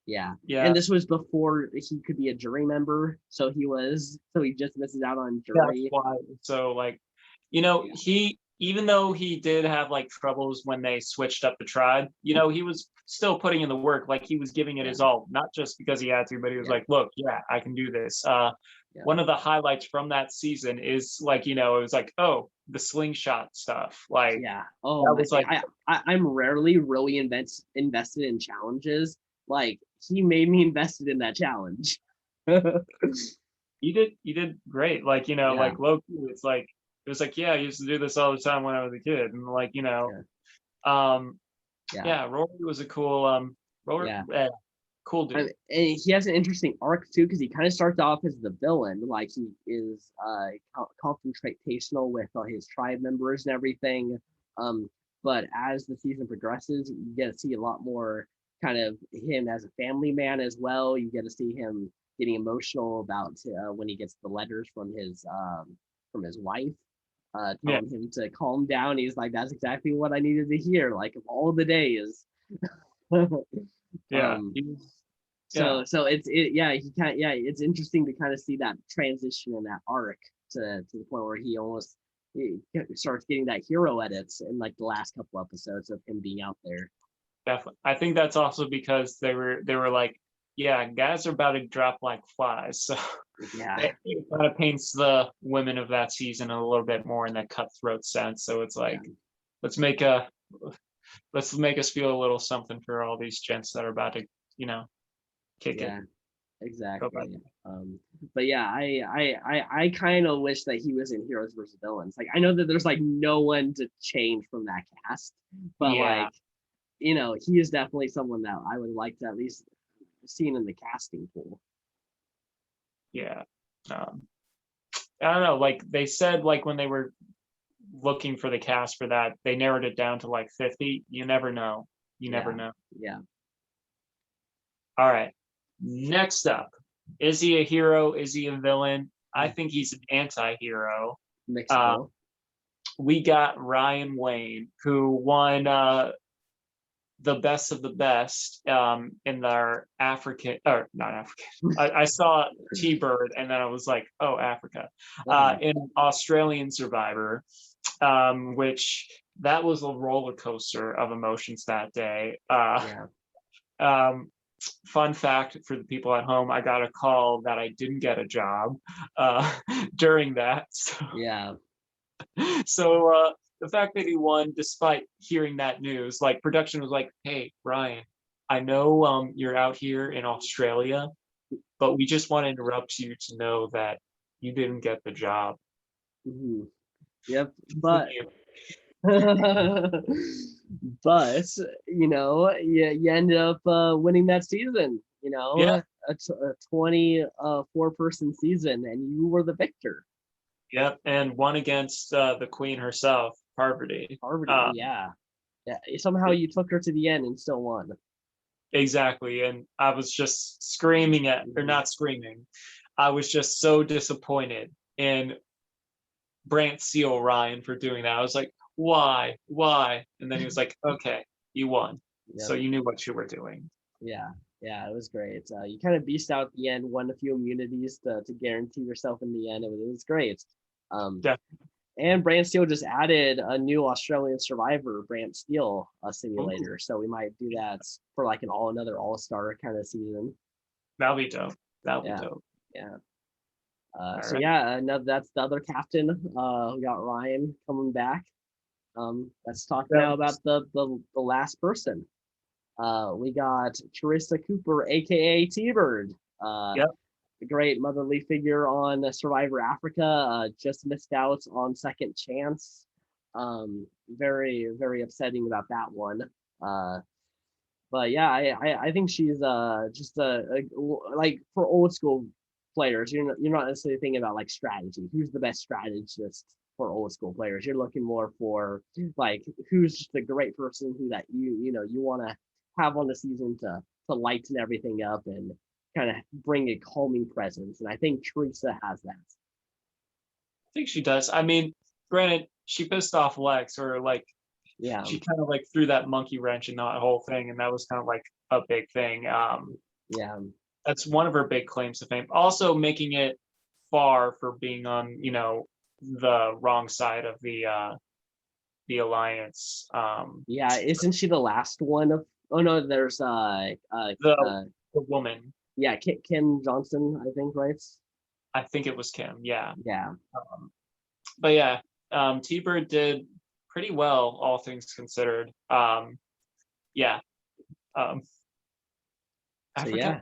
Yeah, and Yeah, this was before he could be a jury member, so he just misses out on that's jury. why. So like, Yeah, he even though he did have like troubles when they switched up the tribe, he was still putting in the work. Like he was giving it yeah, his all, not just because he had to, but he was yeah, like, "Look, yeah, I can do this." yeah. One of the highlights from that season is like, it was like, oh, the slingshot stuff. Like Yeah. Oh that my, was like, I'm rarely really invested in challenges. Like he made me invested in that challenge. you did great. Like Yeah. like low key, it was like, yeah, I used to do this all the time when I was a kid, and like Yeah. um, Yeah. yeah, Rory was a cool Rory, Yeah. cool dude. And he has an interesting arc too, because he kind of starts off as the villain, like he is confrontational with his tribe members and everything. Um, but as the season progresses, you get to see a lot more kind of him as a family man as well. You get to see him getting emotional about when he gets the letters from his wife, Yeah, telling him to calm down. He's like, "That's exactly what I needed to hear." Like of all the days. Yeah. Um, Yeah. so yeah, he kind yeah, it's interesting to kind of see that transition in that arc to the point where he starts getting that hero edits in like the last couple episodes of him being out there. Definitely. I think that's also because they were like, yeah, guys are about to drop like flies. So Yeah, it kind of paints the women of that season a little bit more in that cutthroat sense. So it's yeah, like, let's make a let's make us feel a little something for all these gents that are about to, you know, kick it. yeah, Go back. exactly. But yeah, I kind of wish that he was in Heroes versus Villains. Like I know that there's like no one to change from that cast, but Yeah, like he is definitely someone that I would like to at least seen in the casting pool. yeah. Um, I don't know. Like they said, like when they were looking for the cast for that, they narrowed it down to like 50. You never know. You never Yeah, know. yeah, All right. Next up, is he a hero? Is he a villain? I think he's an anti-hero. Uh, Mexico. we got Ryan Wayne, who won the best of the best in their African, or not African. I saw T-Bird and then I was like, oh, Africa. In Australian Survivor, which that was a roller coaster of emotions that day. Yeah, Um, Fun fact for the people at home, I got a call that I didn't get a job during that. yeah, So the fact that he won, despite hearing that news, like production was like, "Hey, Ryan, I know you're out here in Australia, but we just want to interrupt you to know that you didn't get the job." hmm yep. But Continue. but you ended up winning that season. Yeah, A 24 person season, and you were the victor. yeah, and won against the queen herself, Parvati. Parvati, yeah, yeah. Somehow you took her to the end and still won. Exactly. And I was just screaming at, or Mhm. not screaming, I was just so disappointed in Brant Seal Ryan for doing that. I was like, why? Why? And then he was like, okay, you won. So Yep. you knew what you were doing. Yeah. Yeah. It was great. You kind of beast out at the end, won a few immunities to guarantee yourself in the end. It was great. Um, Yeah. and Brant Steel just added a new Australian Survivor Brant Steel Ooh, simulator, so we might do that for like another All Star kind of season. that'll be dope. That'll be Yeah. dope. Yeah. All So right. yeah, that's the other captain. We got Ryan coming back. Let's talk That now about was, the last person. We got Teresa Cooper, aka T-Bird, yep. the great motherly figure on Survivor Africa. Just missed out on Second Chance. Very very upsetting about that one. Uh, but yeah, I think she's just like for old school players. You're not necessarily thinking about like strategy. Who's the best strategist for old school players? You're looking more for like who's just a great person who that you want to have on the season to lighten everything up and kind of bring a calming presence. And I think Teresa has that. I think she does. I mean, granted, she pissed off Lex, or like Yeah, she kind of like threw that monkey wrench in that whole thing, and that was kind of like a big thing. yeah, That's one of her big claims to fame. Also making it far for being on, the wrong side of the alliance. yeah. Isn't she the last one of? Oh no, there's The uh the woman, yeah, Kim Johnson, I think, right? I think it was Kim, yeah. Yeah. But yeah, T-Bird did pretty well, all things considered. Yeah, um, So Africa. yeah,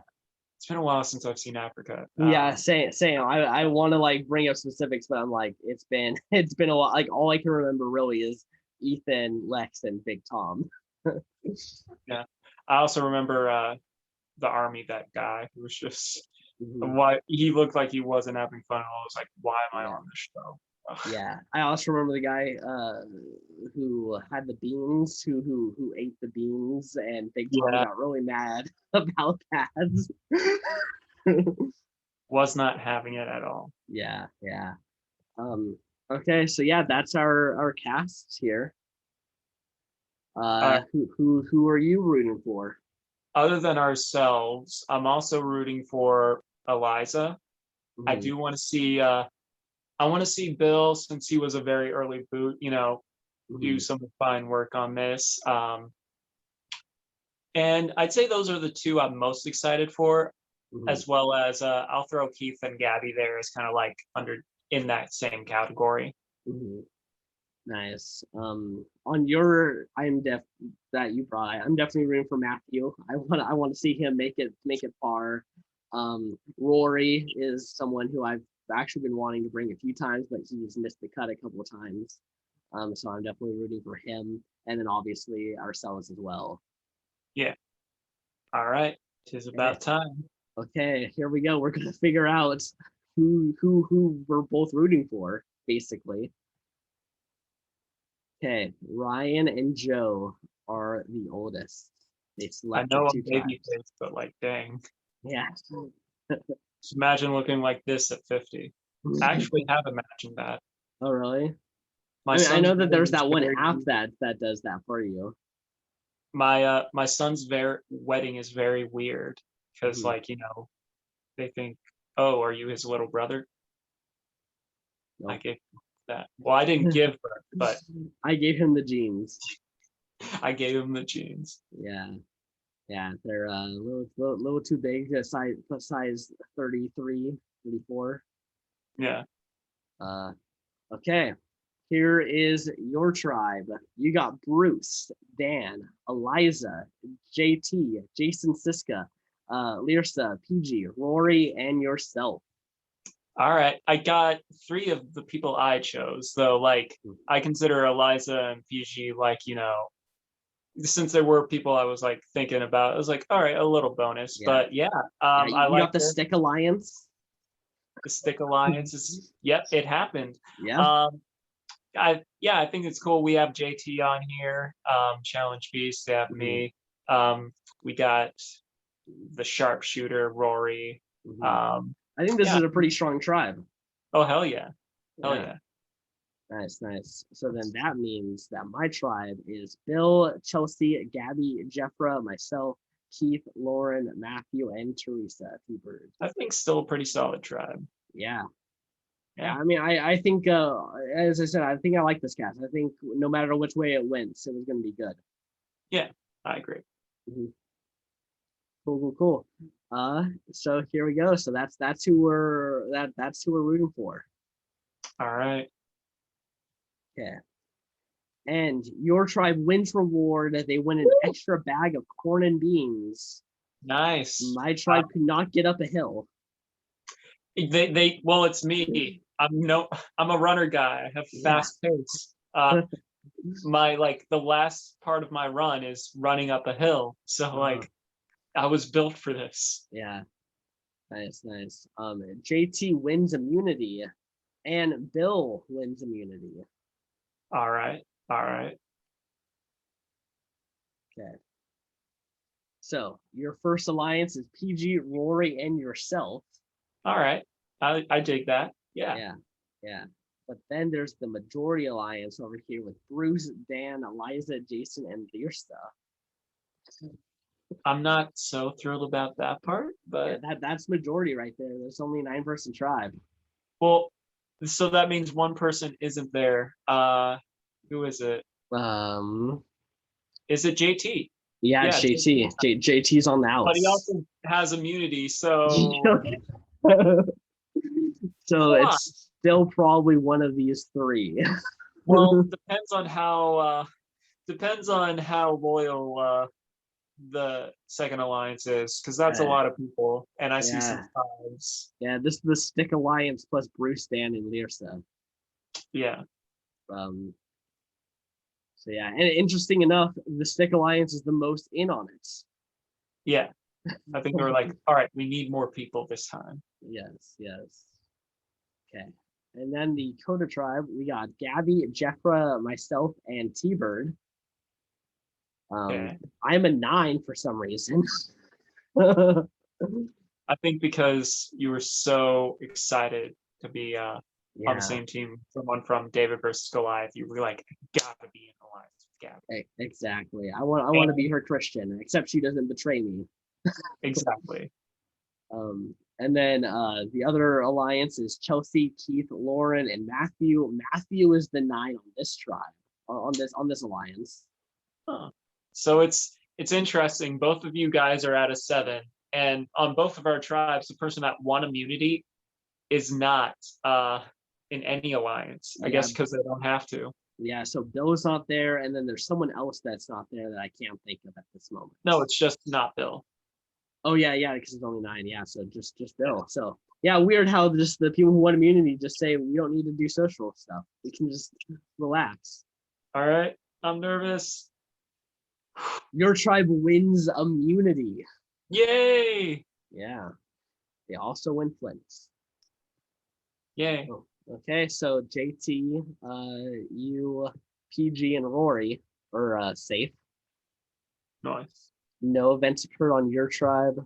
It's been a while since I've seen Africa. yeah. Same. I want to like bring up specifics, but I'm like, it's been it's been a while. Like all I can remember really is Ethan, Lex, and Big Tom. Yeah, I also remember the army, that guy who was just, Mhm. why he looked like he wasn't having fun. I was like, why am I Yeah, on this show? yeah. I also remember the guy who had the beans, who ate the beans, and Big Tom Yeah, got really mad about that. was not having it at all. Yeah, yeah. Um. Okay, so yeah, that's our cast here. Uh, Who are you rooting for? other than ourselves, I'm also rooting for Eliza. I Mhm, do want to see I want to see Bill, since he was a very early boot, do mhm, some fine work on this. And I'd say those are the two I'm most excited for, mhm, as well as I'll throw Keith and Gabby there as kind of like under in that same category. mhm. Nice. On your I'm def that you brought, I'm definitely rooting for Matthew. I want to see him make it far. Rory is someone who I've actually been wanting to bring a few times, but he's missed the cut a couple of times. So I'm definitely rooting for him, and then obviously ourselves as well. Yeah. All right. Tis Okay, about time. okay, here we go. We're gonna figure out who we're both rooting for, basically. Okay, Ryan and Joe are the oldest. They I selected know two I'm baby tribes. face, but like, dang. Yeah. Just imagine looking like this at 50. I actually have imagined that. Oh, really? My I mean, I son's know that there's wedding is that one very app that does that for you. my son's wedding is very weird because Mhm. like, they think, oh, are you his little brother? I Nope. gave that. Well, I didn't give birth, but I gave him the jeans. I gave him the genes. Yeah. Yeah. They're a little too big. Size 33, 34. Yeah. Uh, okay. Here is your tribe. You got Bruce, Dan, Eliza, JT, Jason Siska, Lirsa, PG, Rory, and yourself. All right. I got three of the people I chose, though. Like, I consider Eliza and PG like, since there were people I was like thinking about, I was like, all right, a little bonus. Yeah. But yeah, Yeah, I you like got the Stick Alliance. the Stick Alliance is, yep, it happened. Yeah. Um, I think it's cool. We have JT on here, Challenge Beast. They have Mhm, me. Um, we got the sharpshooter Rory. mhm. Um, I think this yeah. is a pretty strong tribe. Oh hell yeah, hell Yeah. yeah. Nice, nice. So then that means that my tribe is Bill, Chelsea, Gabby, Jeffra, myself, Keith, Lauren, Matthew, and Teresa T-Bird. I think still a pretty solid tribe. Yeah. Yeah. Yeah, I mean, I think, as I said, I think I like this cast. I think no matter which way it went, it was going to be good. yeah, I agree. Mhm. Cool, cool, cool. So here we go. So that's who that's who we're rooting for. All right. Okay. And your tribe wins reward. They win an extra bag of corn and beans. Nice. My tribe could not get up a hill. Well, it's me. I'm a runner guy. I have Yeah. fast pace. My like the last part of my run is running up a hill. So Uh, like I was built for this. yeah. Nice, nice. JT wins immunity, and Bill wins immunity. All right. All right. Okay. So your first alliance is PG, Rory, and yourself. All right. I dig that. Yeah. Yeah, yeah. But then there's the majority alliance over here with Bruce, Dan, Eliza, Jason, and Lirsta. I'm not so thrilled about that part, Yeah, but that's majority right there. There's only a 9-person tribe. well, so that means one person isn't there. Who is it? Um, Is it JT? yeah, it's Yeah, JT. JT's on the but he outs. also has immunity, so So fuck. it's still probably one of these three. Well, depends on how loyal the second alliance is, because that's a Uh, lot of people, and I see some yeah, fives. yeah. This is the Stick Alliance plus Bruce, Dan, and Lirsa. Yeah, Um, so yeah, and interesting enough, the Stick Alliance is the most in on it. yeah. I think they were like, all right, we need more people this time. Yes, yes. Okay. And then the Coda tribe, we got Gabby, Jeffra, myself, and T-Bird. Okay. I'm a 9 for some reason. Yeah, I think because you were so excited to be on the same team, someone from David versus Goliath, you were like, gotta be in Alliance. Gabby. Exactly. I want to be her Christian, except she doesn't betray me. Exactly. And then the other alliance is Chelsea, Keith, Lauren, and Matthew. Matthew is the 9 on this tribe, on this alliance. Huh. So it's interesting. Both of you guys are at a 7, and on both of our tribes, the person that won immunity is not in any alliance. I guess because they don't have to. Yeah, so Bill's not there, and then there's someone else that's not there that I can't think of at this moment. No, it's just not Bill. Oh yeah, because it's only 9. Yeah, so just Bill. Yeah. So yeah, weird how just the people who want immunity just say we don't need to do social stuff. We can just relax. All right, I'm nervous. Your tribe wins immunity. Yay! Yeah. They also win Flints. Yay. Oh, okay, so JT, you, PG, and Rory are safe. Nice. No events occurred on your tribe.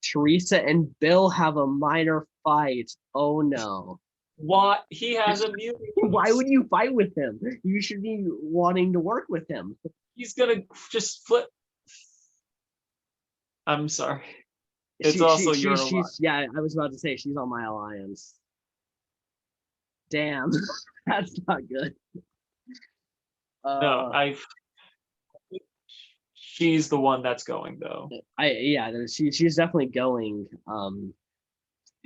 Teresa and Bill have a minor fight. Oh no. What? He has immunity. Why would you fight with him? You should be wanting to work with him. He's gonna just flip. I'm sorry. It's also your alliance. Yeah, I was about to say she's on my alliance. Damn, that's not good. No, she's the one that's going though. She's definitely going.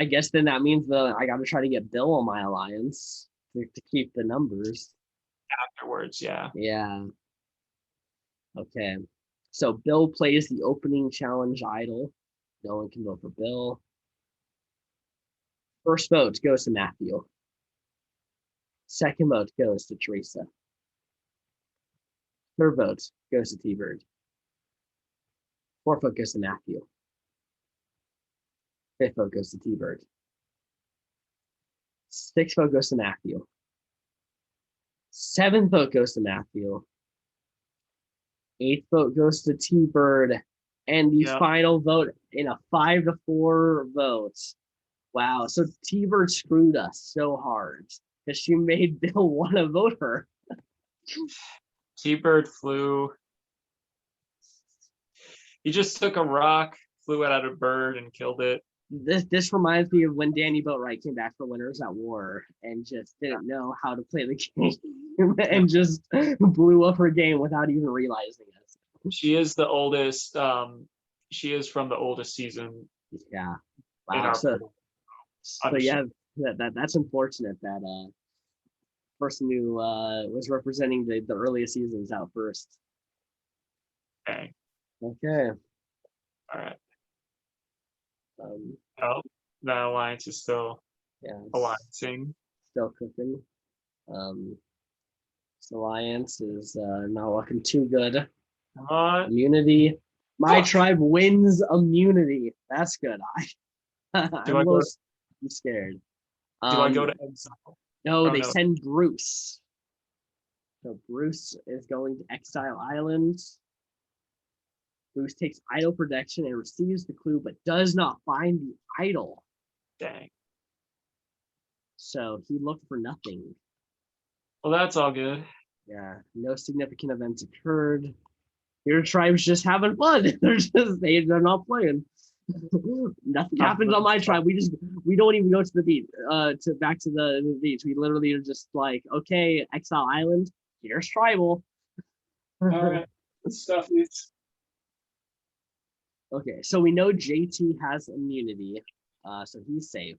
I guess then that means I got to try to get Bill on my alliance to keep the numbers. Afterwards, yeah. Yeah. Okay. So Bill plays the opening challenge idol. No one can vote for Bill. First vote goes to Matthew. Second vote goes to Teresa. Third vote goes to T-Bird. Fourth vote goes to Matthew. Fifth vote goes to T-Bird. Sixth vote goes to Matthew. Seventh vote goes to Matthew. Eighth vote goes to T-Bird. And the final vote in a 5-4 vote. Wow. So T-Bird screwed us so hard because she made Bill want to vote her. T-Bird flew. He just took a rock, flew it at a bird, and killed it. This reminds me of when Danny Boatwright came back for Winners at War and just didn't know how to play the game and just blew up her game without even realizing it. She is the oldest. She is from the oldest season. Yeah. Wow. So yeah, that's unfortunate that person who was representing the earliest seasons out first. Okay. All right. That alliance is still alliancing. Still cooking. This alliance is not looking too good. Come on. Immunity. My tribe wins immunity. That's good. I'm scared. Do I go to exile? No, they send Bruce. So Bruce is going to Exile Island. Bruce takes idol protection and receives the clue, but does not find the idol. Dang. So he looked for nothing. Well, that's all good. Yeah, no significant events occurred. Your tribe's just having fun. They're not playing. Nothing happens on my tribe. We don't even go to the beach. Back to the beach. We literally are just like, okay, Exile Island. Here's tribal. All right, stuff is. Okay, so we know JT has immunity, so he's safe.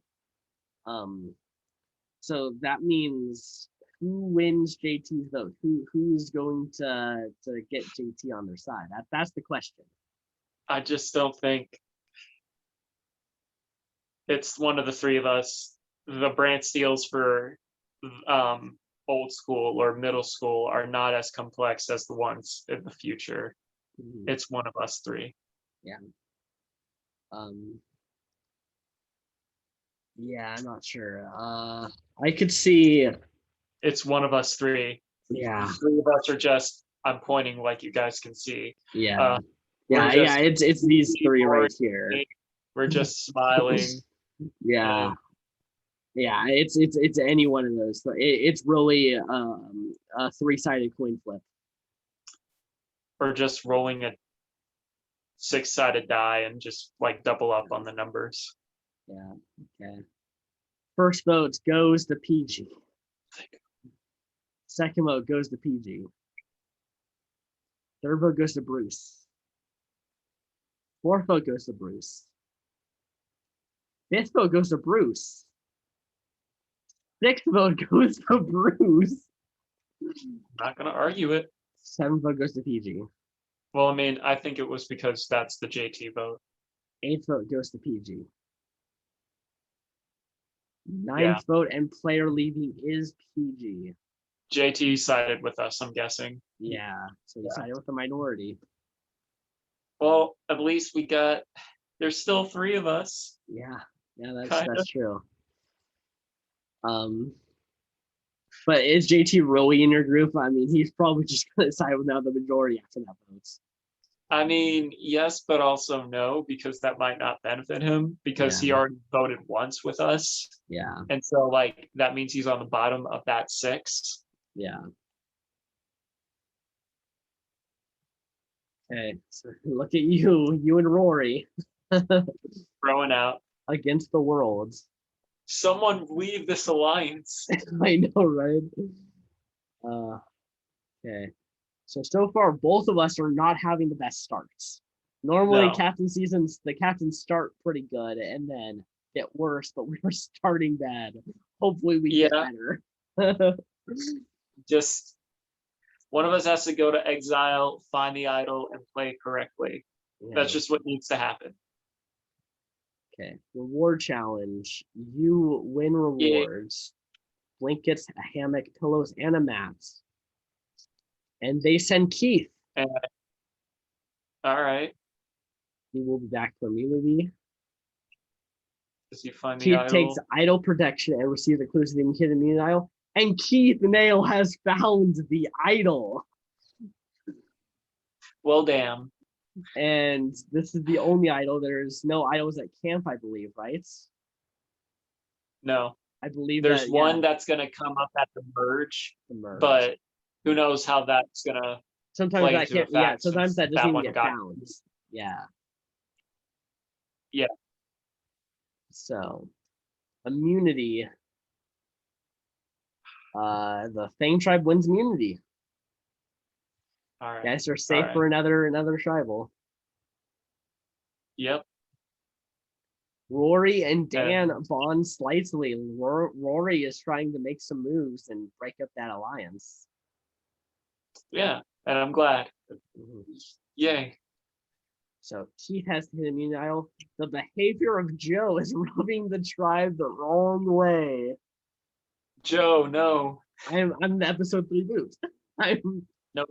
So that means who wins JT's vote? Who's going to get JT on their side? That's the question. I just don't think it's one of the three of us. The Brant Steels for old school or middle school are not as complex as the ones in the future. Mm-hmm. It's one of us three. Yeah. Yeah, I'm not sure. I could see it's one of us three. Yeah. Three of us are just I'm pointing like you guys can see. Yeah. It's these three right here. We're just smiling. Yeah. Yeah, it's any one of those. It's really a 3-sided coin flip. or just rolling a 6-sided die and just like double up on the numbers. Yeah. Okay. First vote goes to PG. Second vote goes to PG. Third vote goes to Bruce. Fourth vote goes to Bruce. Fifth vote goes to Bruce. Sixth vote goes to Bruce. Not gonna argue it. Seventh vote goes to PG. Well, I mean, I think it was because that's the JT vote. Eighth vote goes to PG. Ninth Yeah. vote and player leaving is PG. JT sided with us, I'm guessing. Yeah, so he Yeah. sided with the minority. Well, at least there's still 3 of us. Yeah, that's Kinda. true. But is JT really in your group? I mean, he's probably just gonna side with now the majority after that votes. I mean, yes, but also no, because that might not benefit him because he already voted once with us. Yeah, And so like that means he's on the bottom of that 6. yeah. Okay, so look at you and Rory Throwing out. against the world. Someone leave this alliance. I know, right? Okay. So far, both of us are not having the best starts. Normally, No. the captains start pretty good and then get worse, but we were starting bad. Hopefully, we get better. Just one of us has to go to exile, find the idol, and play correctly. Yeah. That's just what needs to happen. Okay. Reward challenge. You win rewards. Blankets, a hammock, pillows, and a mat. And they send Keith. All right. He will be back for immunity. Does he find the Keith idol? takes idol protection and receives the clues to the Kid immunity idol. And Keith Nail has found the idol. Well, damn. And this is the only idol. There's no idols at camp, I believe, right? No. I believe there's one that's going to come up at the merge, but who knows how that's going to sometimes that can't, yeah, sometimes that doesn't even get got found. Yeah. Yeah. So immunity. The Fang tribe wins immunity. All right. Guys are safe for another tribal. Yep. Rory and Dan bond slightly. Rory is trying to make some moves and break up that alliance. Yeah, and I'm glad. Yay. So Keith has to hit immunity idol. The behavior of Joe is rubbing the tribe the wrong way. Joe, no. I'm the episode 3 boot. I'm no.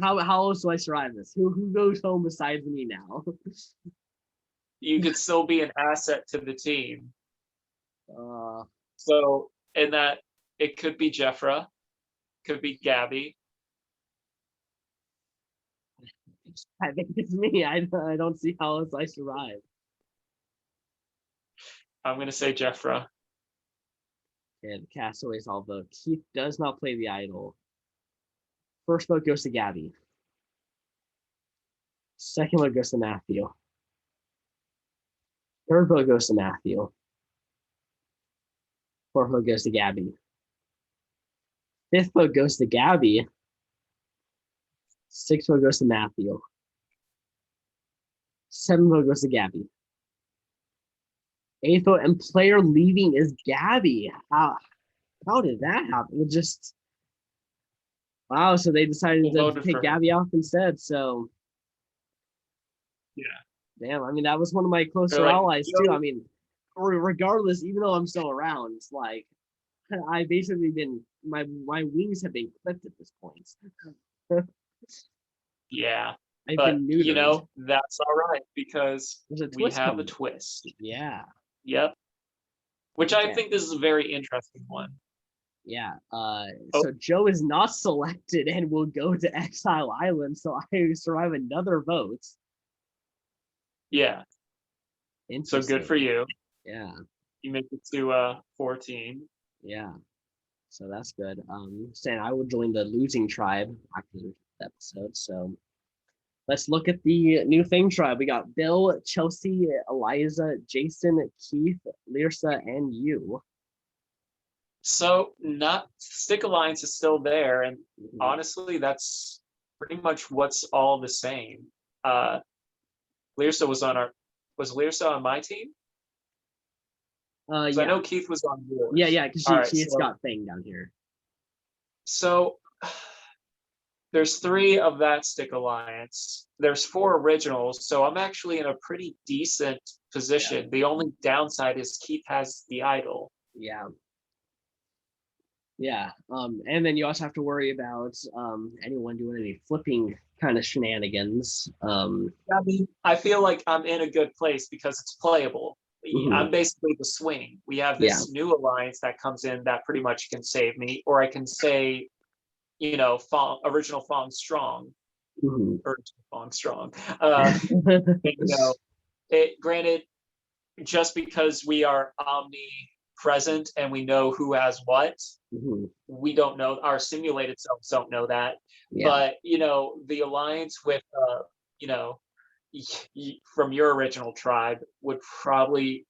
How else do I survive this? Who goes home besides me now? You could still be an asset to the team. So in that it could be Jeffra, could be Gabby. I think it's me. I don't see how else I survive. I'm gonna say Jeffra. And Castaways all vote. Keith does not play the idol. First vote goes to Gabby. Second vote goes to Matthew. Third vote goes to Matthew. Fourth vote goes to Gabby. Fifth vote goes to Gabby. Sixth vote goes to Matthew. Seventh vote goes to Gabby. Eighth vote and player leaving is Gabby. How did that happen? It just wow. So they decided to take Gabby off instead. So yeah, damn. I mean, that was one of my closer allies too. I mean, regardless, even though I'm still around, it's like I basically been my wings have been clipped at this point. Yeah. I've but been neutered. That's all right because we have a twist. Yeah. Yep. Which I think this is a very interesting one. Yeah. So Joe is not selected and will go to Exile Island. So I survive another vote. Yeah. So good for you. Yeah. You make it to 14. Yeah. So that's good. Saying I will join the losing tribe after the episode. So let's look at the new Fang tribe. We got Bill, Chelsea, Eliza, Jason, Keith, Lyrsa, and you. So not Stick Alliance is still there, and Mhm. honestly, that's pretty much what's all the same. Lyrsa was Lyrsa on my team? Because I Yeah, know Keith was on yours. yeah, because All right, she's got Fang down here. so there's 3 of that Stick Alliance. There's 4 originals, so I'm actually in a pretty decent position. The only downside is Keith has the idol. Yeah. Yeah. And then you also have to worry about anyone doing any flipping kind of shenanigans. I mean, I feel like I'm in a good place because it's playable. Mhm. I'm basically the swing. We have this new alliance that comes in that pretty much can save me, or I can say, original Fong Strong, Mhm. original Fong Strong. Granted, just because we are omnipresent and we know who has what, Mhm. we don't know. Our simulated selves don't know that. Yeah. But the alliance with from your original tribe would probably,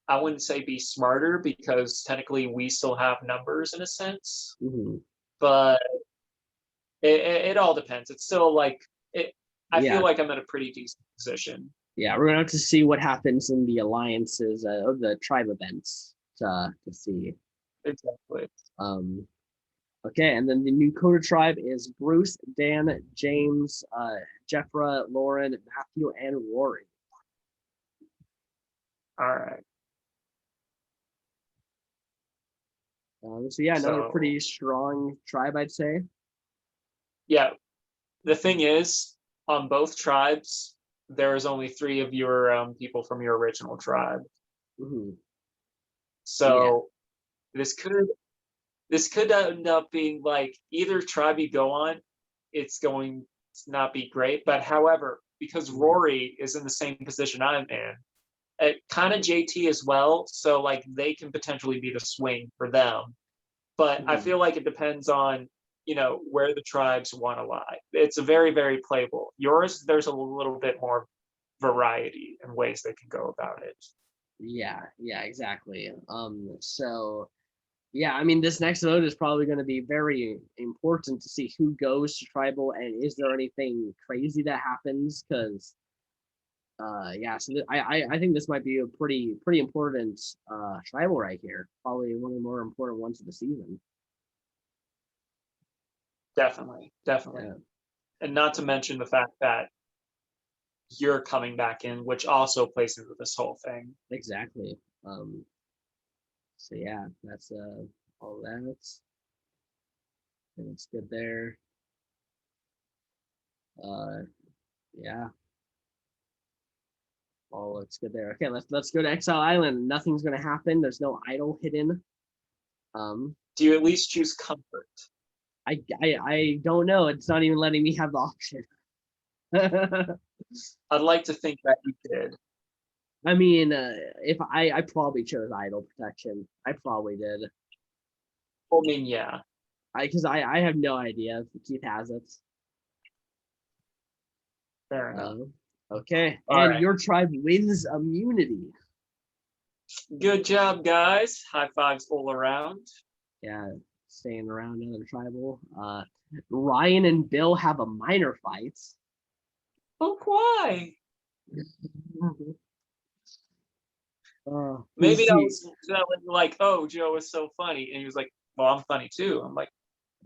I wouldn't say be smarter because technically we still have numbers in a sense, Mhm. but it all depends. It's still like it. I Yeah. feel like I'm in a pretty decent position. Yeah, we're gonna have to see what happens in the alliances of the tribe events to see. Exactly. Okay, and then the new Coda tribe is Bruce, Dan, James, Jeffra, Lauren, Matthew, and Rory. All right. So yeah, another pretty strong tribe, I'd say. Yeah. The thing is, on both tribes, there is only 3 of your people from your original tribe. Mm-hmm. So this could end up being like either tribe you go on, it's going to not be great. But however, because Rory is in the same position I'm in, kind of JT as well, so like they can potentially be the swing for them. But I feel like it depends on where the tribes want to lie. It's a very, very playable. Yours, there's a little bit more variety and ways they can go about it. Yeah, exactly. So yeah, I mean, this next vote is probably going to be very important to see who goes to tribal and is there anything crazy that happens? Because yeah, so I think this might be a pretty important tribal right here. Probably one of the more important ones of the season. Definitely. Yeah. And not to mention the fact that you're coming back in, which also plays into this whole thing. Exactly. So yeah, that's all that. And it's good there. Yeah. All looks good there. Okay, let's go to Exile Island. Nothing's gonna happen. There's no idol hidden. Do you at least choose comfort? I don't know. It's not even letting me have the option. I'd like to think that you did. I mean, if I probably chose idol protection. I probably did. I mean, yeah. Because I have no idea if Keith has it. Fair enough. Okay, All and right. your tribe wins immunity. Good job, guys. High fives all around. Yeah, staying around another tribal. Ryan and Bill have a minor fight. Oh, why? Uh, Maybe that was like, oh, Joe is so funny. And he was like, well, I'm funny too. I'm like,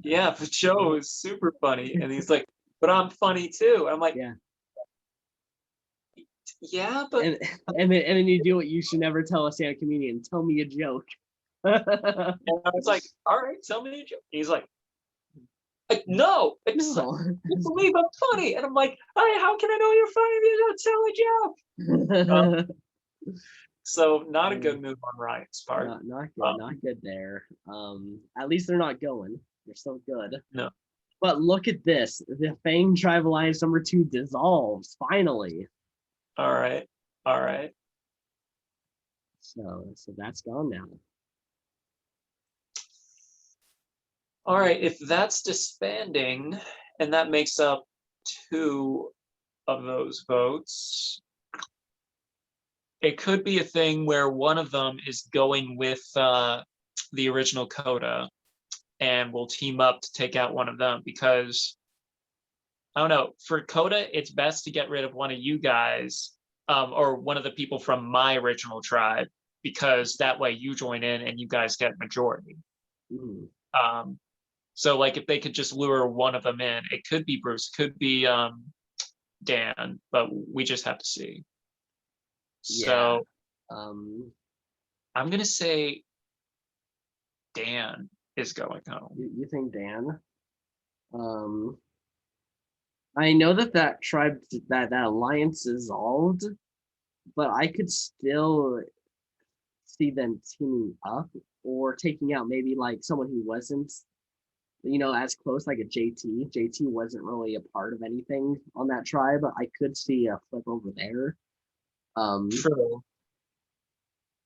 yeah, but Joe is super funny. And he's like, but I'm funny too. I'm like, yeah, but and then you do what you should never tell a stand-up comedian. Tell me a joke. and I was like, all right, tell me a joke. And he's like, no, No. you believe I'm funny. And I'm like, hey, how can I know you're funny if you don't tell a joke? So not a good move on Ryan's part. Not good. Not good there. At least they're not going. They're still good. No. But look at this. The Fang Tribe Alliance number 2 dissolves finally. All right. So that's gone now. All right, if that's disbanding, and that makes up 2 of those votes, it could be a thing where one of them is going with the original coda, and we'll team up to take out one of them, because I don't know, for coda, it's best to get rid of one of you guys, or one of the people from my original tribe, because that way you join in and you guys get majority. Mhm. So like if they could just lure one of them in, it could be Bruce, could be Dan, but we just have to see. Yeah. So Um, I'm gonna say Dan is going home. you think Dan? Um, I know that that tribe that alliance dissolved, but I could still see them teaming up or taking out maybe like someone who wasn't, as close, like a JT. JT wasn't really a part of anything on that tribe. I could see a flip over there. Um, True.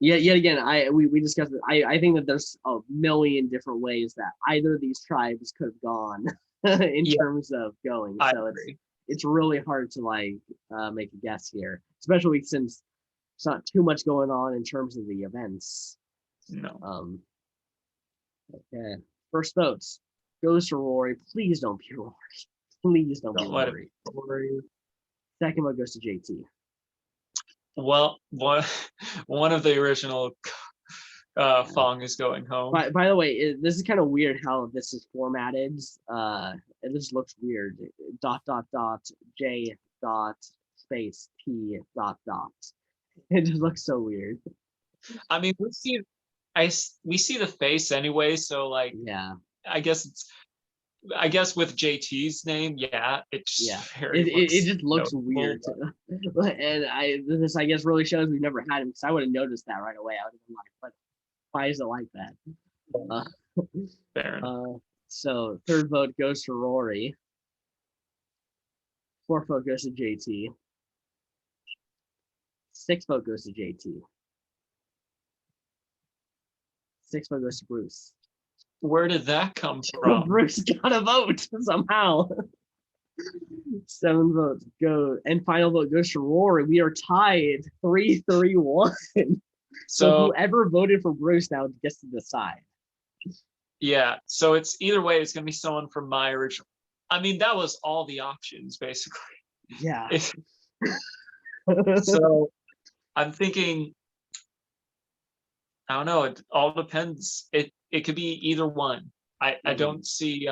yeah, yet again, we discussed it. I think that there's a million different ways that either of these tribes could have gone in Yeah, terms of going. I So agree. it's really hard to like make a guess here, especially since it's not too much going on in terms of the events. No. Um, okay, first votes goes to Rory. Please don't be Rory. Please don't be Don't let it Rory. worry. Second vote goes to JT. Well, one of the original Fong is going home. By the way, this is kind of weird how this is formatted. It just looks weird. Dot dot dot J dot space P dot dot. It just looks so weird. I mean, we see the face anyway, so like Yeah, I guess with JT's name, yeah, it yeah. just It, very it, it looks just looks noticeable. weird. And this I guess really shows we've never had him because I would have noticed that right away. I would have been like, but why is it like that? Uh, Fair enough. so third vote goes to Rory. Fourth vote goes to JT. Sixth vote goes to JT. Sixth vote goes to Bruce. Where did that come from? Bruce got a vote somehow. Seven votes go, and final vote goes to Rory. We are tied 3-3-1. So So whoever voted for Bruce now gets to decide. yeah, so it's either way, it's gonna be someone from my original. I mean, that was all the options basically. Yeah. It's, so I'm thinking, I don't know. It all depends. It could be either one. I don't see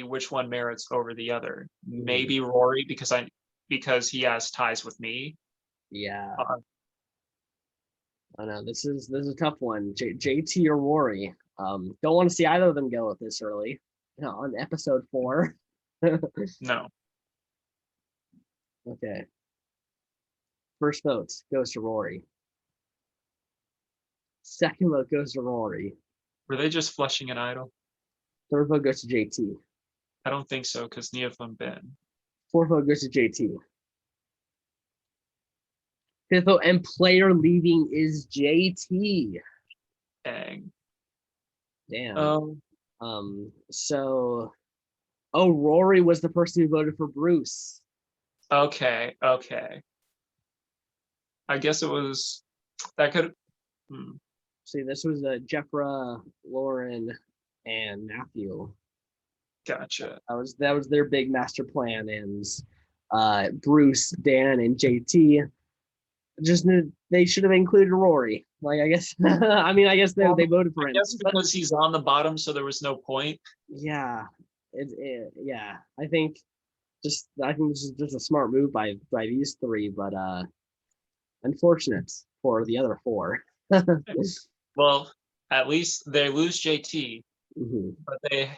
which one merits over the other. Maybe Rory because he has ties with me. Yeah. Uh, I know this is a tough one. JT or Rory. Don't want to see either of them go this early. On episode 4. no, Okay. First vote goes to Rory. Second vote goes to Rory. were they just flushing an idol? Third vote goes to JT. I don't think so because neither of them been. Fourth vote goes to JT. Fifth vote and player leaving is JT. Dang. Damn. So Rory was the person who voted for Bruce. Okay. I guess it was that could. See, this was Jeffra, Lauren, and Matthew. Gotcha. That was their big master plan, and Bruce, Dan, and JT just knew they should have included Rory. Like I guess, I guess they voted for I him. guess because he's on the bottom, so there was no point. Yeah, yeah. I think this is just a smart move by these three, but unfortunate for the other 4. Well, at least they lose JT, Mm-hmm. but they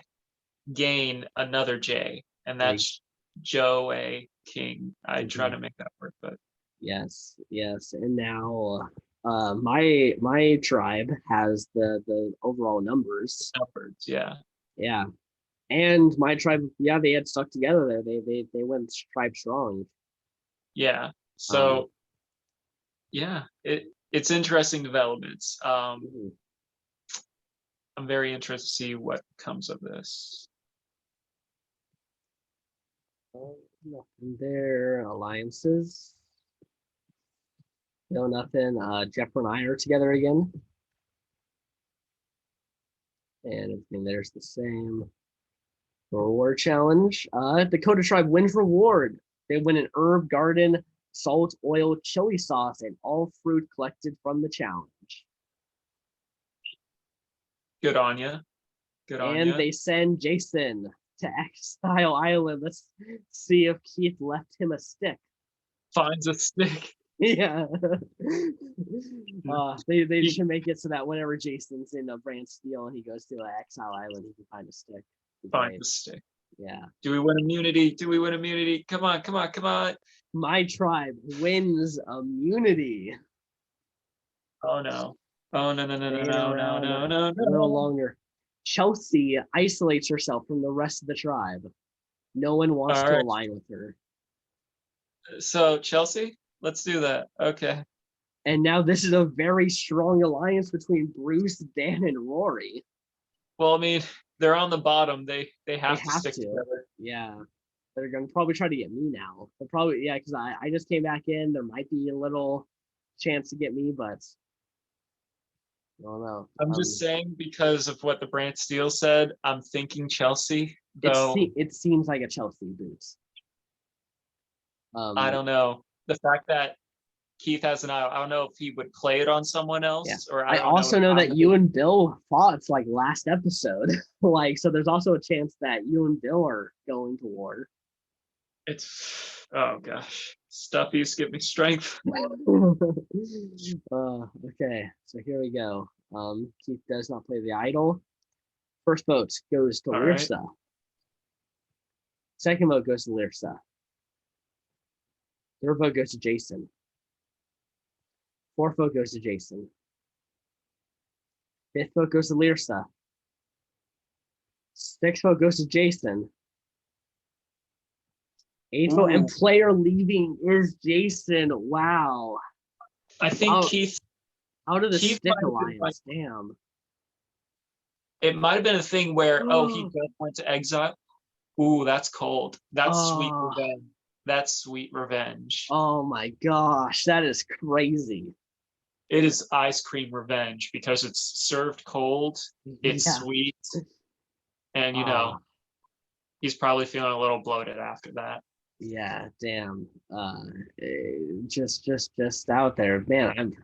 gain another J, and Like, that's Joe A. King. I try mhm. to make that work, but Yes, and now my tribe has the overall numbers. numbers, yeah. Yeah, and my tribe, yeah, they had stuck together there. They went tribe strong. Yeah. Um, So yeah, it's interesting developments. mhm. I'm very interested to see what comes of this. Nothing there. Alliances. No, nothing. Jeff and I are together again. And everything there's the same. Reward challenge. Dakota Tribe wins reward. They win an herb garden, salt, oil, chili sauce, and all fruit collected from the challenge. Good on you. Good on And you. they send Jason to Exile Island. Let's see if Keith left him a stick. Finds a stick. Yeah. They should make it so that whenever Jason's in a Brand Steel and he goes to Exile Island, he can find a stick. Find the stick. Yeah. Do we win immunity? Do we win immunity? Come on, come on, come on. My tribe wins immunity. Oh no. Oh no, no, no, no, no, no, no, no, A little no. longer. Chelsea isolates herself from the rest of the tribe. No one wants to align with her. So Chelsea, let's do that. Okay. And now this is a very strong alliance between Bruce, Dan, and Rory. Well, I mean, they're on the bottom. They have to stick to. together. Yeah. They're gonna probably try to get me now. They'll probably, yeah, because I just came back in. There might be a little chance to get me, but I don't know. I'm just saying because of what the Brand Steel said, I'm thinking Chelsea, though. It seems like a Chelsea boots. I don't know. The fact that Keith has an eye, I don't know if he would play it on someone else. Yeah. Or I also know that you and Bill fought like last episode. Like, so there's also a chance that you and Bill are going to war. It's, oh gosh. Stuffies give me strength. Okay, so here we go. Keith does not play the idol. First vote goes to Lyrsa. Right. Second vote goes to Lyrsa. Third vote goes to Jason. Fourth vote goes to Jason. Fifth vote goes to Lyrsa. Sixth vote goes to Jason. Eighth vote and player leaving is Jason. Wow. I think Keith out of the Stick Alliance. Damn. It might have been a thing where he just went to exile. Ooh, that's cold. That's sweet revenge. That's sweet revenge. Oh my gosh, that is crazy. It is ice cream revenge because it's served cold. It's sweet, and you know, he's probably feeling a little bloated after that. Yeah, damn. Just out there, man.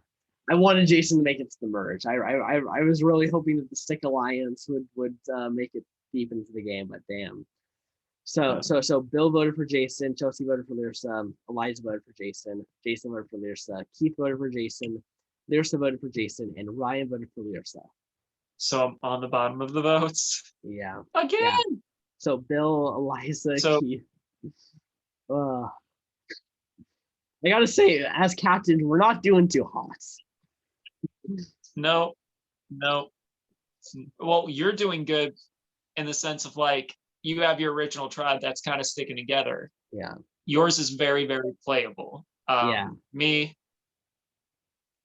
I wanted Jason to make it to the merge. I was really hoping that the Stick Alliance would make it deep into the game, but damn. So Bill voted for Jason, Chelsea voted for Lyrsa, Eliza voted for Jason voted for Lyrsa, Keith voted for Jason, Lyrsa voted for Jason, and Ryan voted for Lyrsa. So I'm on the bottom of the votes. Yeah. Again. Yeah. So Bill, Eliza, Keith. I gotta say, as captain, we're not doing too hot. No. Well, you're doing good in the sense of like you have your original tribe that's kind of sticking together. Yeah. Yours is very, very playable. Me,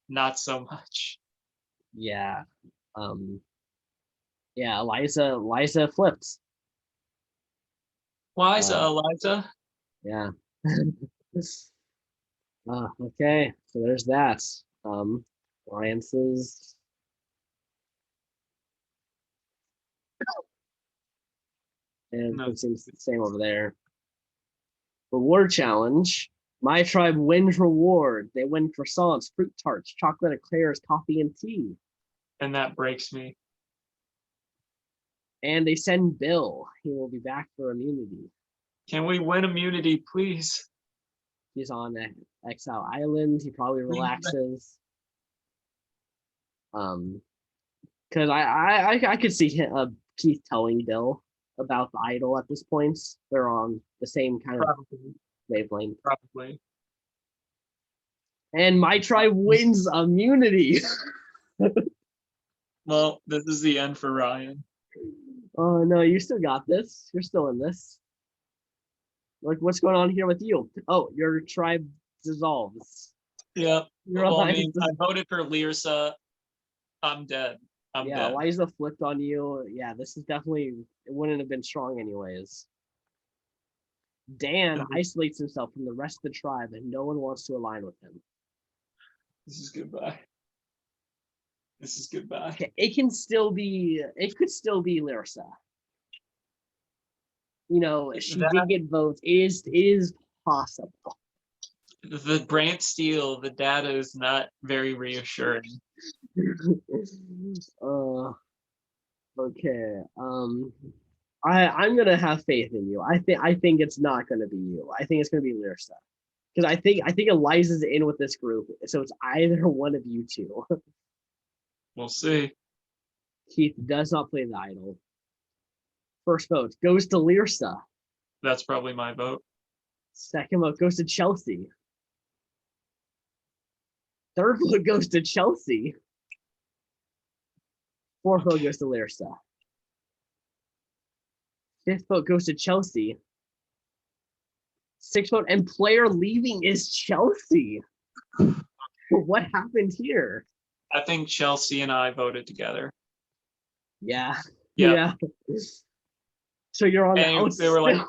not so much. Yeah. Yeah, Eliza flipped. Eliza. Yeah. Okay, so there's that. Alliances. And it seems the same over there. Reward challenge. My tribe wins reward. They win croissants, fruit tarts, chocolate eclairs, coffee, and tea. And that breaks me. And they send Bill. He will be back for immunity. Can we win immunity, please? He's on Exile Island. He probably relaxes. Because I could see Keith telling Bill about the idol at this point. They're on the same kind of wavelength. Probably. And my tribe wins immunity. Well, this is the end for Ryan. Oh no, you still got this. You're still in this. Like, what's going on here with you? Oh, your tribe dissolves. Yeah. Well, I mean, I voted for Lyrsa. I'm dead. I'm Yeah, dead. Eliza flipped on you. Yeah, this is definitely, it wouldn't have been strong anyways. Dan isolates himself from the rest of the tribe and no one wants to align with him. This is goodbye. This is goodbye. Okay, it could still be Lyrsa. You know, she did get votes. It is possible. The Brant Steele, the data is not very reassuring. Okay. I'm gonna have faith in you. I think it's not gonna be you. I think it's gonna be Lyrsa. Because I think Eliza's in with this group, so it's either one of you two. We'll see. Keith does not play the idol. First vote goes to Lyrsa. That's probably my vote. Second vote goes to Chelsea. Third vote goes to Chelsea. Fourth vote goes to Lyrsa. Fifth vote goes to Chelsea. Sixth vote and player leaving is Chelsea. What happened here? I think Chelsea and I voted together. Yeah. Yeah. So you're on the And outs. they were like,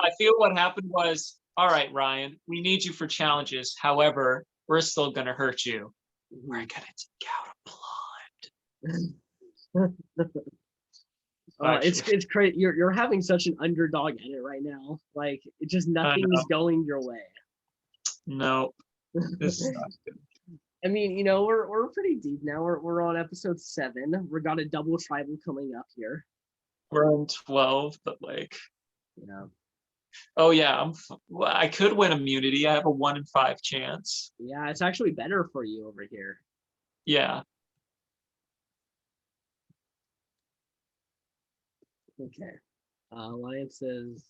I feel what happened was, all right, Ryan, we need you for challenges. However, we're still gonna hurt you. We're gonna take out a blonde. It's crazy. You're having such an underdog in it right now. Like it just nothing's going your way. No. This is not good. I mean, you know, we're pretty deep now. We're on episode 7. We got a double tribal coming up here. We're on 12, but like, yeah. Oh yeah, I could win immunity. I have a 1 in 5 chance. Yeah, it's actually better for you over here. Yeah. Okay. Alliances.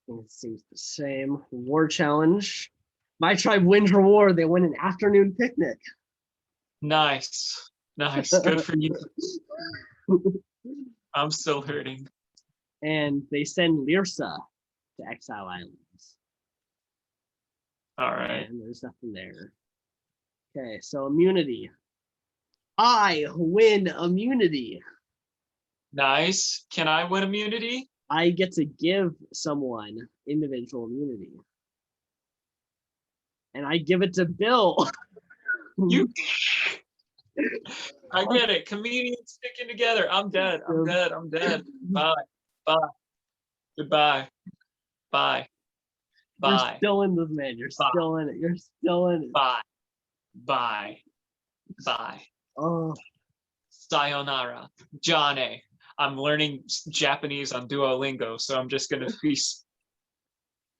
It seems the same. War challenge. My tribe wins reward. They win an afternoon picnic. Nice. Good for you. I'm still hurting. And they send Lyrsa to Exile Islands. All right. And there's nothing there. Okay, so immunity. I win immunity. Nice. Can I win immunity? I get to give someone individual immunity. And I give it to Bill. You I get it. Comedians sticking together. I'm dead. Bye. Goodbye. Bye. You're still in this, man. You're still in it. You're still in it. Bye. Oh. Sayonara. Johnny. I'm learning Japanese on Duolingo, so I'm just gonna be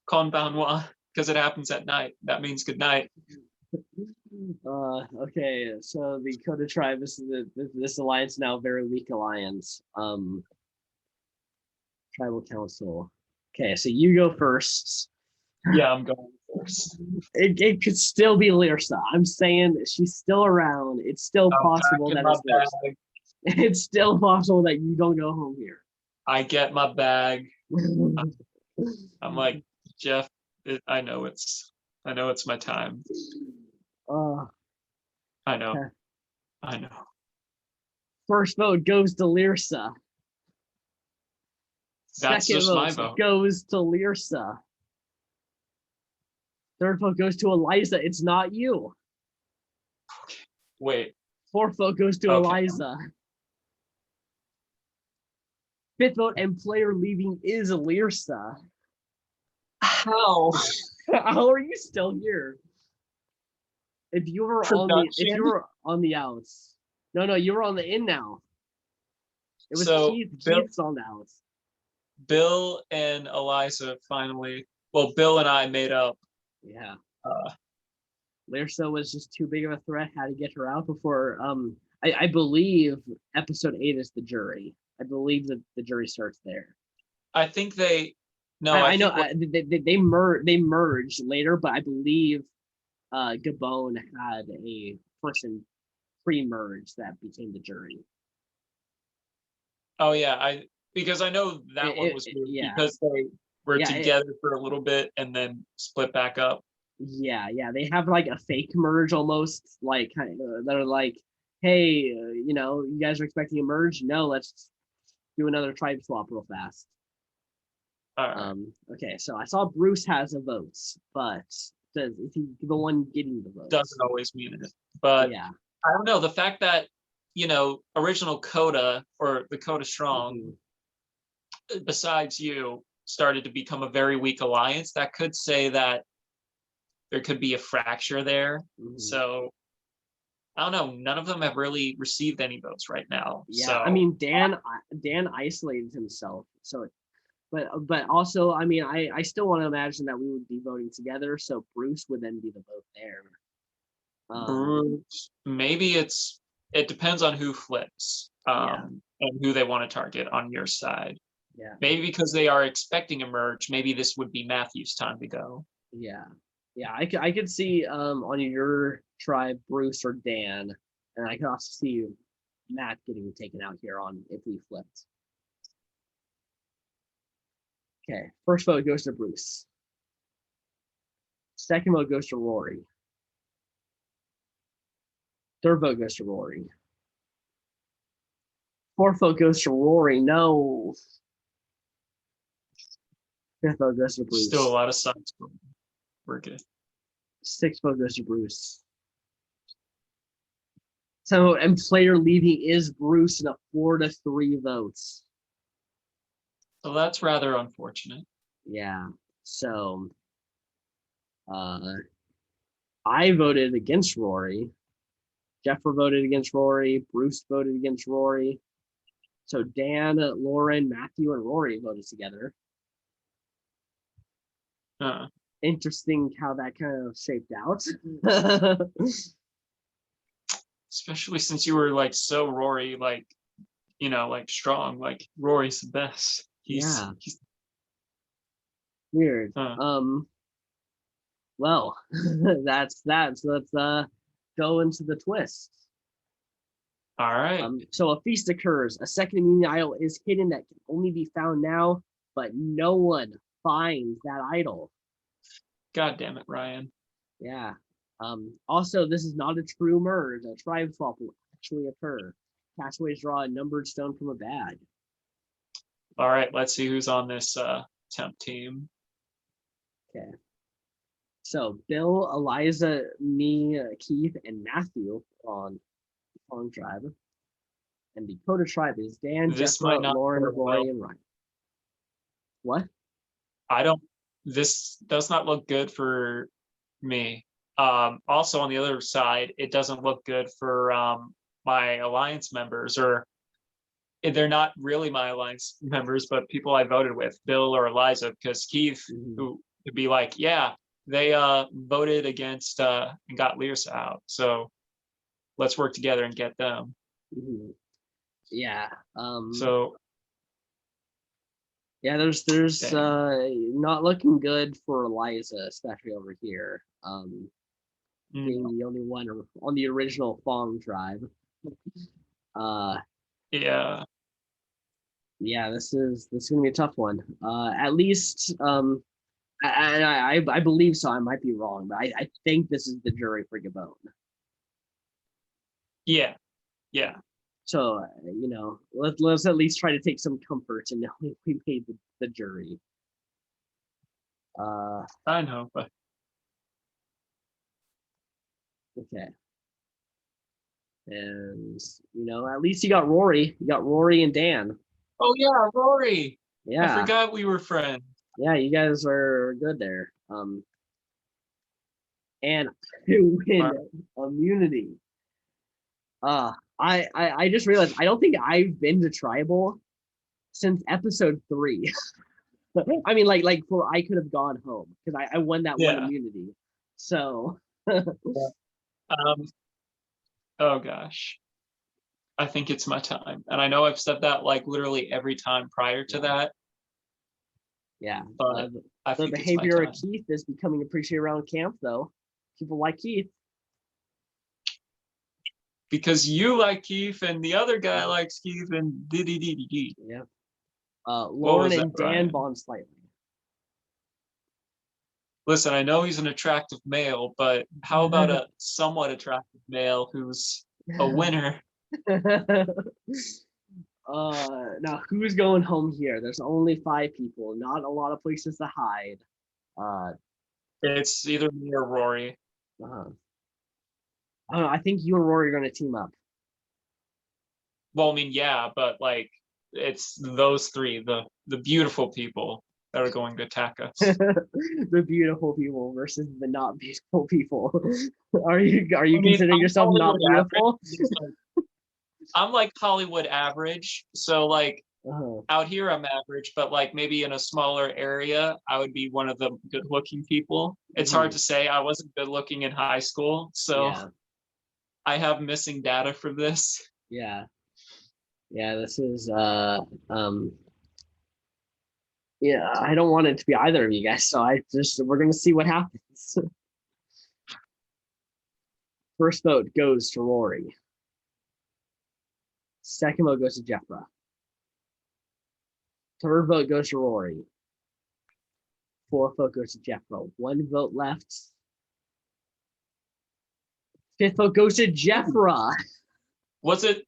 konbanwa because it happens at night. That means good night. Okay, so the Kota tribe is this alliance now a very weak alliance. Tribal council. Okay, so you go first. Yeah, I'm going first. It could still be Lyrsa. I'm saying she's still around. It's still possible that it's Lyrsa. It's still possible that you don't go home here. I get my bag. I'm like, Jeff, I know it's my time. I know. First vote goes to Lyrsa. That's Second just my vote. Goes to Lyrsa. Third vote goes to Eliza. It's not you. Wait. Fourth vote goes to Eliza. Fifth vote and player leaving is Lyrsa. How? How are you still here? If you were on the outs. No, you were on the in now. It was Keith's on the outs. Bill and Eliza finally. Well, Bill and I made up. Yeah. Lyrsa was just too big of a threat. Had to get her out before. I believe episode 8 is the jury. I believe that the jury starts there. I think they. No, I know they merged later, but I believe Gabon had a person pre-merge that became the jury. Oh yeah, because I know that one was because they were together for a little bit and then split back up. Yeah, they have like a fake merge almost, like kind of. They're like hey, you guys are expecting a merge? No, let's do another tribe swap real fast. All right. Okay, so I saw Bruce has a vote, but is he the one getting the vote? Doesn't always mean it, but Yeah. I don't know. The fact that original Coda or the Coda Strong, besides you, started to become a very weak alliance, that could say that there could be a fracture there. So I don't know. None of them have really received any votes right now. Yeah, So I mean Dan isolated himself, so but also I mean I still want to imagine that we would be voting together, so Bruce would then be the vote there. Bruce, maybe it depends on who flips, Yeah. and who they want to target on your side. Yeah. Maybe because they are expecting a merge, maybe this would be Matthew's time to go. Yeah. Yeah, I could see on your tribe Bruce or Dan, and I could also see Matt getting taken out here on if we flipped. Okay, first vote goes to Bruce. Second vote goes to Rory. Third vote goes to Rory. Fourth vote goes to Rory. No. Fifth vote goes to Bruce. Still a lot of signs. We're good. Sixth vote goes to Bruce. So, and player leaving is Bruce in a 4-3 votes. So that's rather unfortunate. Yeah. So, I voted against Rory. Jeffrey voted against Rory. Bruce voted against Rory. So Dan, Lauren, Matthew, and Rory voted together. Interesting how that kind of shaped out. Especially since you were like so Rory, like strong. Like Rory's the best. He's weird. Well, that's that. So let's go into the twist. All right. So a feast occurs. A second immunity idol is hidden that can only be found now, but no one finds that idol. God damn it, Ryan. Yeah. Also, this is not a true merge. A tribe swap will actually occur. Castaways draw a numbered stone from a bag. All right, let's see who's on this temp team. Okay. So Bill, Eliza, me, Keith, and Matthew on tribe. And the Coda tribe is Dan, Jeffra, Lauren, Rory, and Ryan. What? This does not look good for me. Also on the other side, it doesn't look good for my alliance members, or they're not really my alliance members, but people I voted with, Bill or Eliza, because Keith, who would be like, yeah, they voted against and got Lyrsa out. So let's work together and get them. Yeah. So yeah, there's not looking good for Eliza, especially over here. Being the only one on the original Fong tribe. Yeah. Yeah, this is gonna be a tough one. At least I believe so. I might be wrong, but I think this is the jury for Gabon. Yeah. Yeah. So let's at least try to take some comfort in knowing we made the jury. I know, but okay. And at least you got Rory. You got Rory and Dan. Oh yeah, Rory. Yeah. I forgot we were friends. Yeah, you guys are good there. And win immunity. I just realized I don't think I've been to tribal since episode 3. I mean, like for I could have gone home because I won that one immunity. So. Oh gosh. I think it's my time. And I know I've said that like literally every time prior to that. Yeah. But the behavior of Keith is becoming appreciated around camp, though. People like Keith. Because you like Keith and the other guy likes Keith and dee. Yeah. Lauren and Dan bond slightly. Listen, I know he's an attractive male, but how about a somewhat attractive male who's a winner. Now who's going home here? There's only 5 people, not a lot of places to hide. Uh, It's either me or Rory. uh, I don't know, I think you and Rory are going to team up. Well, I mean, yeah, but like it's those three, the beautiful people that are going to attack us. The beautiful people versus the not beautiful people. Are you I mean, considering I'm yourself not Hollywood average. beautiful? I'm like Hollywood average. So like Uh-huh. out here I'm average, but like maybe in a smaller area, I would be one of the good looking people. It's hard Mhm. to say. I wasn't good looking in high school, so Yeah, I have missing data for this. yeah, yeah. This is yeah. I don't want it to be either of you guys, so we're gonna see what happens. First vote goes to Rory. Second vote goes to Jeffra. Third vote goes to Rory. Fourth vote goes to Jeffra. One vote left. Fifth vote goes to Jeffra. Was it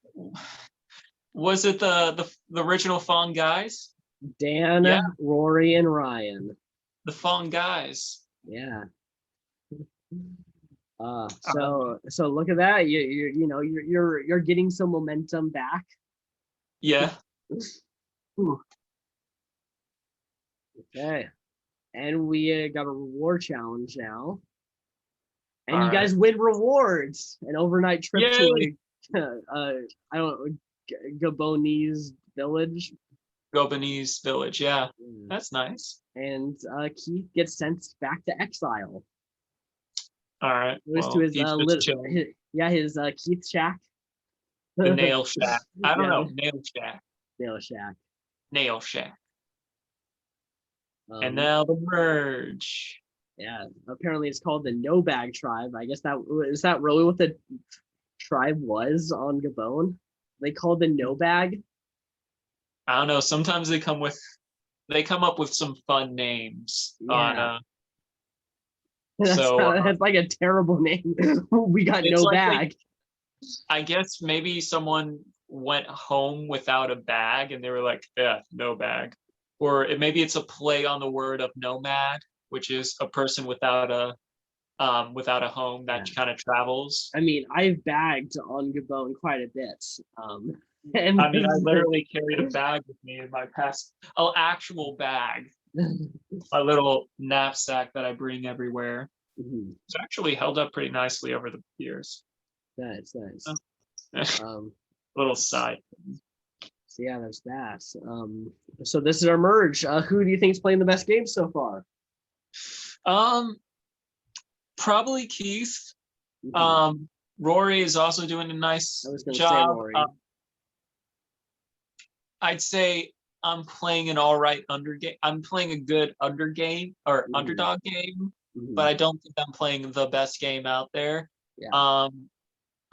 the original Fong guys? Dan, Yeah, Rory, and Ryan. the Fong guys. Yeah. Um, So look at that. You're getting some momentum back. yeah. Okay. And we got a reward challenge now. And All you guys right. win rewards. An overnight trip Yay! to I don't know, Gabonese village. Gobonese village. Yeah, that's nice. And Keith gets sent back to exile. All right. Goes to Well, his he's just chilling. his Keith shack. The nail shack. I don't Yeah, know. Nail shack. nail shack. Nail shack. And Um, now the merge. yeah, apparently it's called the No Bag Tribe. I guess that really what the tribe was on Gabon. They called the No Bag. I don't know. Sometimes they come up with some fun names on Yeah, so that's like a terrible name. We got it's no like bag. I guess maybe someone went home without a bag and they were like, yeah, no bag. Or maybe it's a play on the word of nomad, which is a person without a home that Yeah. kind of travels. I mean, I've bagged on Gabon quite a bit. And I mean, I literally carried a bag with me in my past, an actual bag, a little knapsack that I bring everywhere. Mhm. It's actually held up pretty nicely over the years. Nice, nice. Um, Little side. so yeah, there's that. So this is our merge. Who do you think is playing the best game so far? Um, Probably Keith. Mhm. Rory is also doing a nice I was going to say job. Rory. I'd say I'm playing an all right undergame. I'm playing a good undergame or Mhm. underdog game, but Mhm. I don't think I'm playing the best game out there. Yeah.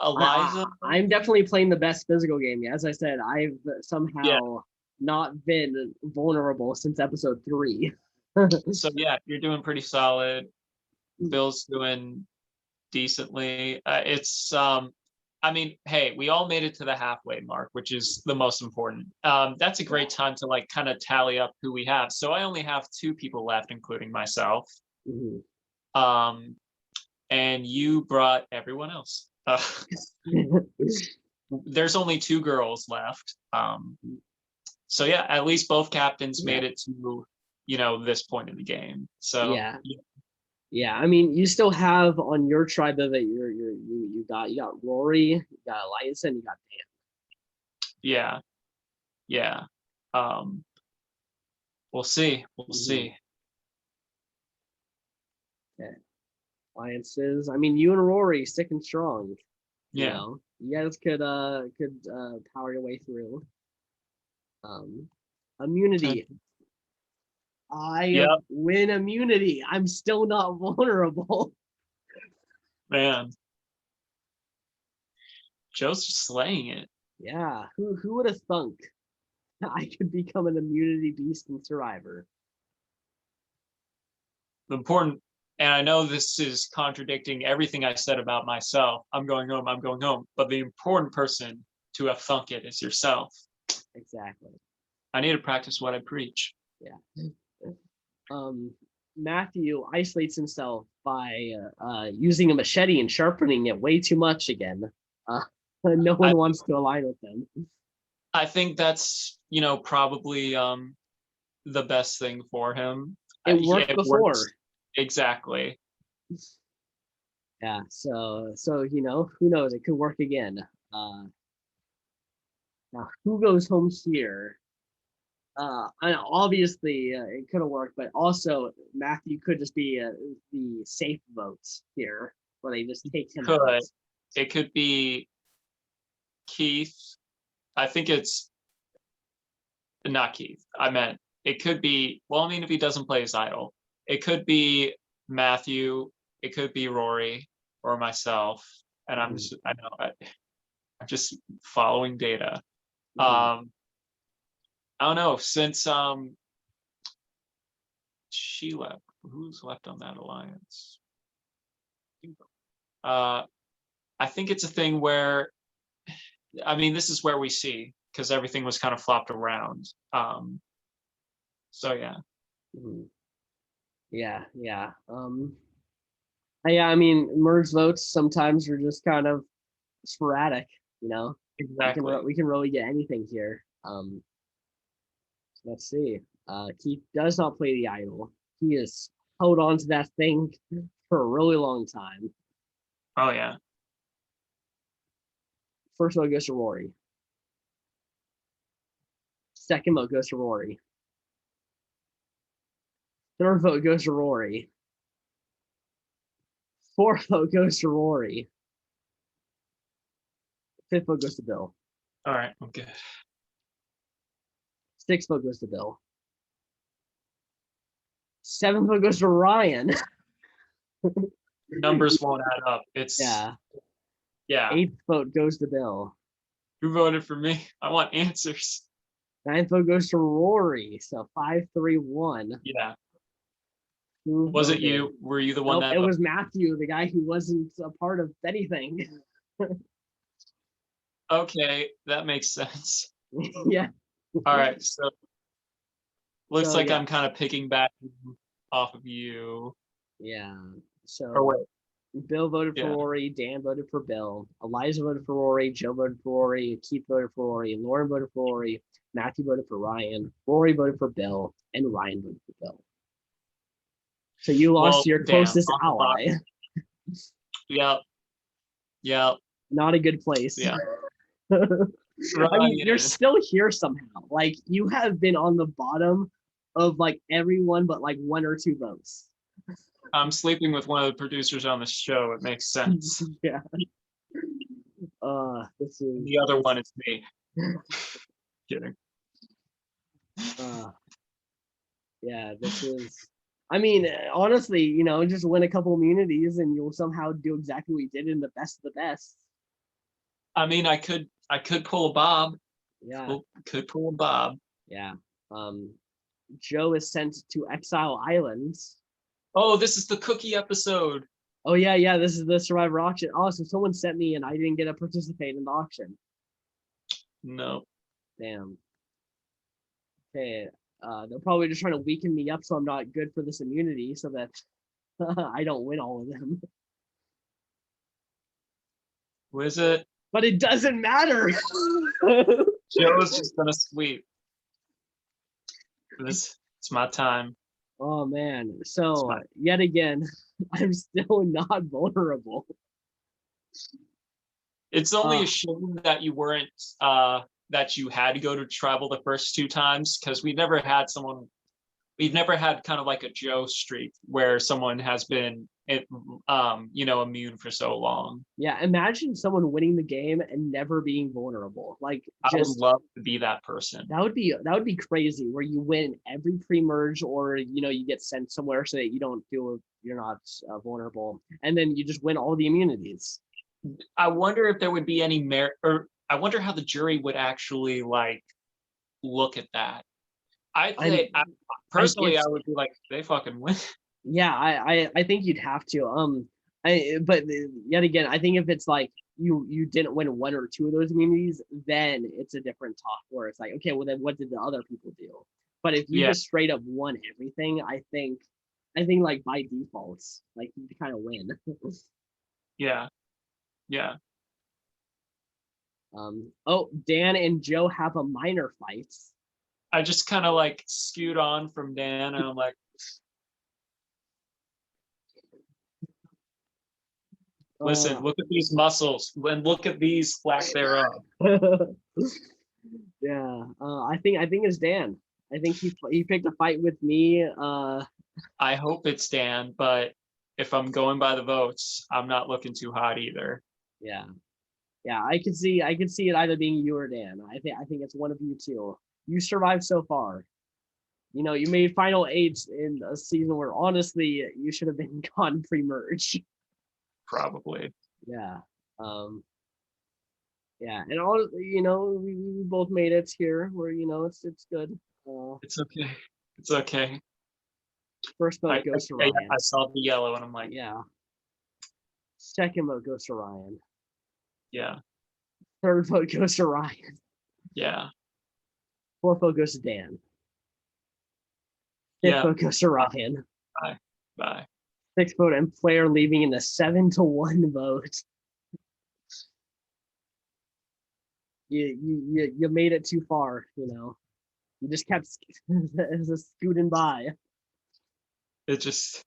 Eliza. I'm definitely playing the best physical game. As I said, I've Yeah. somehow not been vulnerable since episode 3. So yeah, you're doing pretty solid. Bill's doing decently. I mean, hey, we all made it to the halfway mark, which is the most important. That's a great time to like kind of tally up who we have. So I only have 2 people left, including myself. Mhm. And you brought everyone else. There's only 2 girls left. So yeah, at least both captains Yeah. made it to, this point in the game. So Yeah. Yeah, I mean, you still have on your tribe that you got Rory, you got Elias, and you got yeah, yeah. We'll see. We'll Dan. see. Okay. Alliances. I mean, you and Rory sticking strong. You Yeah. know, you guys could power your way through. Immunity. I Yep, win immunity. I'm still not vulnerable. man. Joe's just slaying it. Yeah, who would have thunk I could become an immunity beast in Survivor? The important and I know this is contradicting everything I said about myself. I'm going home. I'm going home. But the important person to have thunk it is yourself. Exactly. I need to practice what I preach. Yeah. Matthew isolates himself by using a machete and sharpening it way too much again. No one wants to align with him. I think that's, probably the best thing for him. It worked before. Works. Exactly. Yeah, so who knows? It could work again. Now, who goes home here? And obviously it could have worked, but also Matthew could just be the safe votes here, where they just take him out. It could be Keith. I think it's not Keith. I meant it could be. Well, I mean, if he doesn't play his idol, it could be Matthew. It could be Rory or myself. And I'm just following data. I don't know, since she left, who's left on that alliance? I think it's a thing where, I mean, this is where we see, because everything was kind of flopped around. So yeah. Yeah. I mean, merge votes sometimes are just kind of sporadic, Exactly. We can really get anything here. Let's see. Keith does not play the idol. He has held on to that thing for a really long time. Oh yeah. First vote goes to Rory. Second vote goes to Rory. Third vote goes to Rory. Fourth vote goes to Rory. Fifth vote goes to Bill. All right, okay. Sixth vote goes to Bill. Seventh vote goes to Ryan. Numbers won't add up. It's yeah. Eighth vote goes to Bill. Who voted for me? I want answers. Ninth vote goes to Rory. So 5-3-1. Yeah. Was it you? Were you the one that? It was Matthew, the guy who wasn't a part of anything. Okay, that makes sense. Yeah. All right, so looks like I'm kind of picking back off of you. Yeah. So wait. Bill voted for Rory, Dan voted for Bill, Eliza voted for Rory, Joe voted for Rory, Keith voted for Rory, Lauren voted for Rory, Matthew voted for Ryan, Rory voted for Bill, and Ryan voted for Bill. So you lost your closest ally. Yep. Not a good place. Yeah. I mean, you're still here somehow. Like, you have been on the bottom of like everyone but like 1 or 2 votes. I'm sleeping with one of the producers on the show. It makes sense. Yeah. The other one is me. Kidding. Yeah, this is. I mean, honestly, just win a couple immunities and you'll somehow do exactly what you did in the best of the best. I mean, I could pull a Bob. Yeah. Could pull a Bob. Yeah. Joe is sent to Exile Islands. Oh, this is the cookie episode. Oh yeah. This is the Survivor auction. Oh, so someone sent me and I didn't get to participate in the auction. No. Damn. Okay. They're probably just trying to weaken me up so I'm not good for this immunity so that I don't win all of them. Who is it? But it doesn't matter. Joe's just gonna sweep. It's my time. Oh man. So yet again, I'm still not vulnerable. It's only a shame that you weren't that you had to go to tribal the first 2 times, because we've never had kind of like a Joe streak where someone has been immune for so long. Yeah, imagine someone winning the game and never being vulnerable. Like, I would love to be that person. That would be crazy, where you win every pre-merge, or you get sent somewhere so that you're not vulnerable, and then you just win all the immunities. I wonder if there would be any merit, or I wonder how the jury would actually like look at that. I would be like, they fucking win. Yeah, I think you'd have to. But yet again, I think if it's like you didn't win one or two of those immunities, then it's a different talk where it's like, okay, well then what did the other people do? But if you Yeah, just straight up won everything, I think like by default, like you kind of win. yeah, yeah. Oh, Dan and Joe have a minor fight. I just kind of like skewed on from Dan, and I'm like, listen, Uh, look at these muscles, and look at these lack thereof. yeah, I think it's Dan. I think he picked a fight with me. I hope it's Dan, but if I'm going by the votes, I'm not looking too hot either. Yeah, yeah, I could see it either being you or Dan. I think it's one of you two. You survived so far. You made final eights in a season where honestly you should have been gone pre-merge. Probably. Yeah. Um, yeah, and all we both made it here where it's good. It's okay. It's okay. First I, vote I, goes to I Ryan. saw the yellow and I'm like, Yeah. Second vote goes to Ryan. yeah, Third vote goes to Ryan. yeah, Fourth vote goes to Dan. Fifth yeah. vote goes to Ryan. Bye. Bye. Sixth vote and player leaving in the 7-1 vote. You made it too far. You just kept scooting by. It just,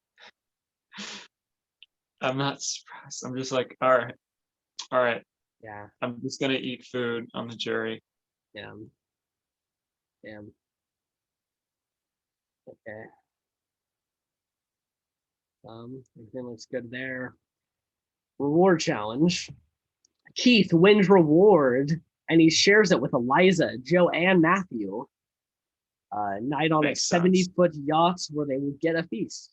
I'm not surprised. I'm just like, all right, all right. Yeah, I'm just gonna eat food on the jury. yeah, damn. Okay. Everything looks good there. Reward challenge. Keith wins reward, and he shares it with Eliza, Joe, and Matthew. Night on a Makes sense. 70-foot yacht where they will get a feast.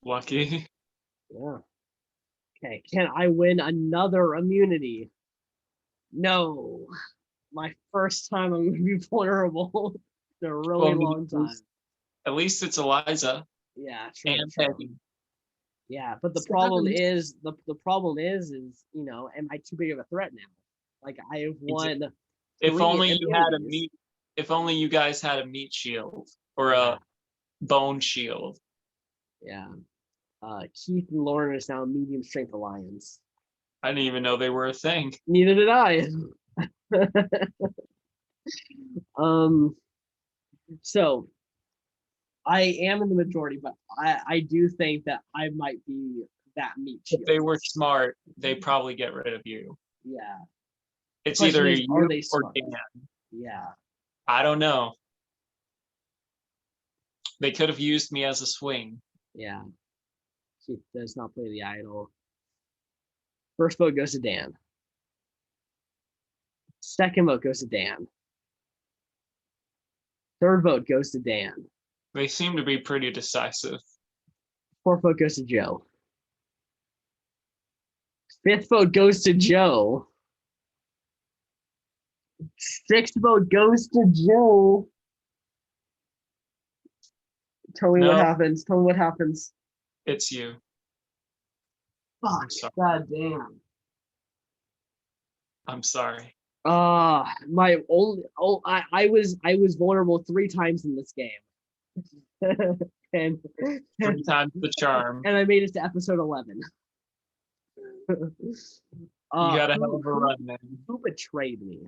Lucky. Yeah. Okay. Can I win another immunity? No. My first time I'm going to be vulnerable in a really Well, long time. at least it's Eliza Yeah, true, and true. Peggy. Yeah, but the Seven. problem is am I too big of a threat now? Like I have won If 3 only you had a immunities. meat. If only you guys had a meat shield or Yeah, a bone shield. yeah. Keith and Lauren is now a medium strength alliance. I didn't even know they were a thing. Neither did I. So I am in the majority, but I do think that I might be that meat If shield. they were smart, they probably get rid of you. Yeah. It's Question either is, you are they or smart? Dan. Yeah. I don't know. They could have used me as a swing. Yeah. Keith does not play the idol. First vote goes to Dan. Second vote goes to Dan. Third vote goes to Dan. They seem to be pretty decisive. Fourth vote goes to Joe. Fifth vote goes to Joe. Sixth vote goes to Joe. Tell me what happens. Tell me what happens. It's you. Fuck. God damn. I'm sorry. My only I was vulnerable 3 times in this game. and 3 times the charm. And I made it to episode 11. You got a hell of a run, man. Who betrayed me?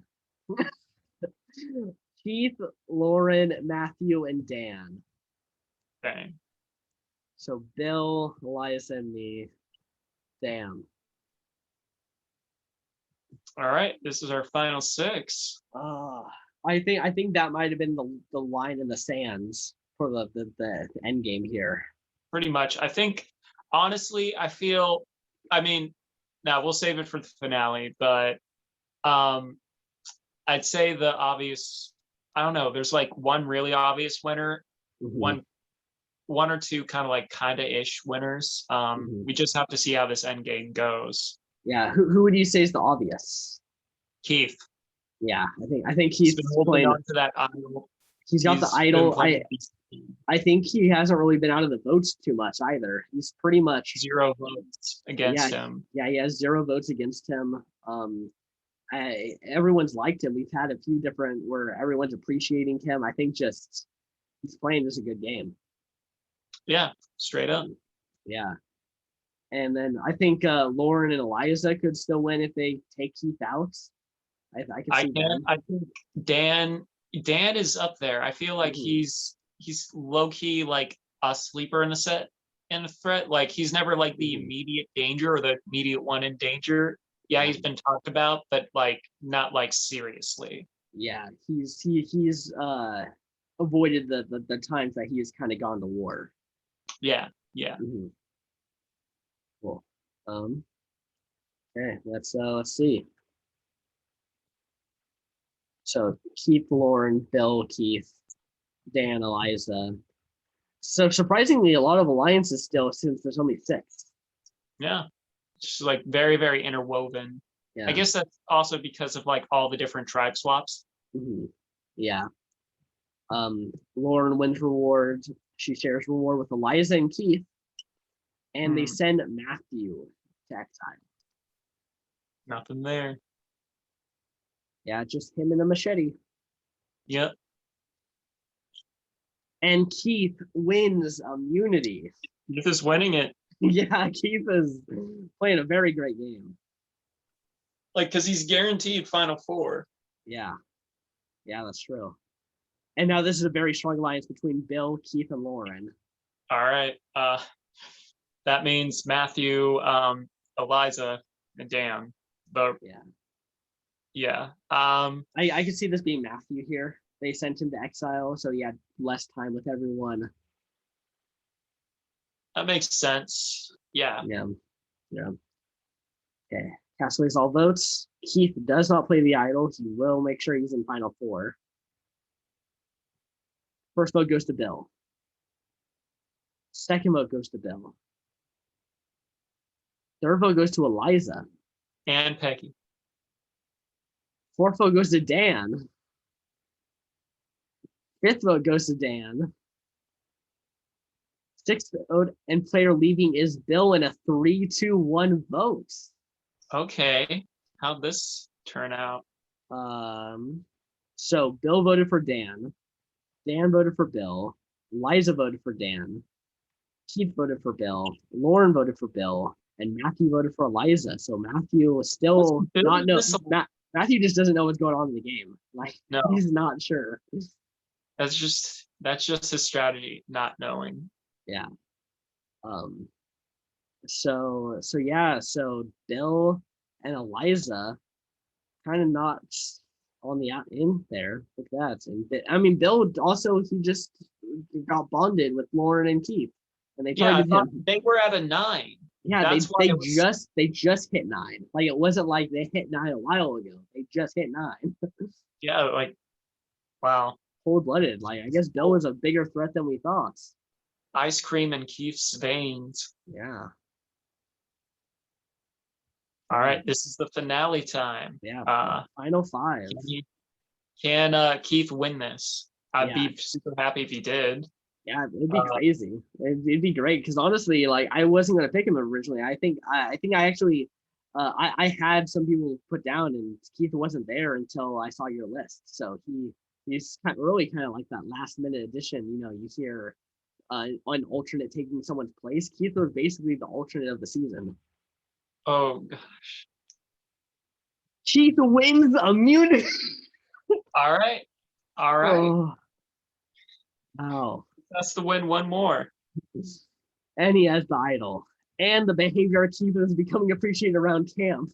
Keith, Lauren, Matthew, and Dan. Dang. So Bill, Elias, and me. Damn. All right, this is our final 6. I think that might have been the line in the sands for the end game here. Pretty much. I think, honestly, I mean, now we'll save it for the finale, but I'd say the obvious, I don't know, there's like one really obvious winner, one or two kind of ish winners. We just have to see how this end game goes. Yeah, who would you say is the obvious? Keith. Yeah, I think Keith's been holding on to that idol. He's got the idol. I think he hasn't really been out of the votes too much either. He's pretty much 0 votes yeah, against him. yeah, he has 0 votes against him. Everyone's liked him. We've had a few different where everyone's appreciating him. I think just he's playing just a good game. Yeah, straight up. Yeah. And then I think Lauren and Eliza could still win if they take Keith out. I can see that. I think Dan is up there. I feel like he's low key like a sleeper in the threat. Like he's never like the immediate danger or the immediate one in danger. Yeah, he's been talked about, but like not like seriously. Yeah, he's avoided the times that he has kind of gone to war. Yeah, yeah. Cool. Okay, let's see. So Keith, Lauren, Bill, Keith, Dan, Eliza. So surprisingly, a lot of alliances still, since there's only 6. Yeah, just like very, very interwoven. Yeah. I guess that's also because of like all the different tribe swaps. Yeah. Lauren wins reward. She shares reward with Eliza and Keith, and they send Matthew to exile. Nothing there. Yeah, just him and a machete. Yep. And Keith wins immunity. Keith is winning it. Yeah, Keith is playing a very great game. Like, because he's guaranteed Final Four. Yeah. Yeah, that's true. And now this is a very strong alliance between Bill, Keith, and Lauren. All right. That means Matthew, Eliza, and Dan. But yeah. I can see this being Matthew here. They sent him to exile, so he had less time with everyone. That makes sense. Yeah. Okay. Castaways all votes. Keith does not play the idol. He will make sure he's in Final Four. First vote goes to Bill. Second vote goes to Bill. Third vote goes to Eliza. And Peggy. Fourth vote goes to Dan. Fifth vote goes to Dan. Sixth vote and player leaving is Bill in a 3-2-1 vote. Okay. How'd this turn out? So Bill voted for Dan. Dan voted for Bill. Liza voted for Dan. Keith voted for Bill. Lauren voted for Bill. And Matthew voted for Eliza. So Matthew is still not know. Matthew just doesn't know what's going on in the game. Like he's not sure. That's just his strategy, not knowing. Yeah. So Bill and Eliza kind of not on the in there. Look at that. And I mean, Bill also, he just got bonded with Lauren and Keith, and they targeted him. They were at a 9. Yeah, they just hit 9. Like it wasn't like they hit 9 a while ago. They just hit 9. Yeah, like wow. Cold-blooded. Like I guess Bill was a bigger threat than we thought. Ice cream in Keith's veins. Yeah. All right, this is the finale time. Yeah. Final 5. Can Keith win this? I'd be super happy if he did. Yeah, it'd be crazy. It'd be great because honestly, like I wasn't gonna pick him originally. I think I actually I had some people put down and Keith wasn't there until I saw your list. So he's kind of like that last minute addition. You know, you hear an alternate taking someone's place. Keith was basically the alternate of the season. Oh gosh. Keith wins immunity. All right. Oh. Wow. That's the win one more. And he has the idol. And the behavior Keith is becoming appreciated around camp.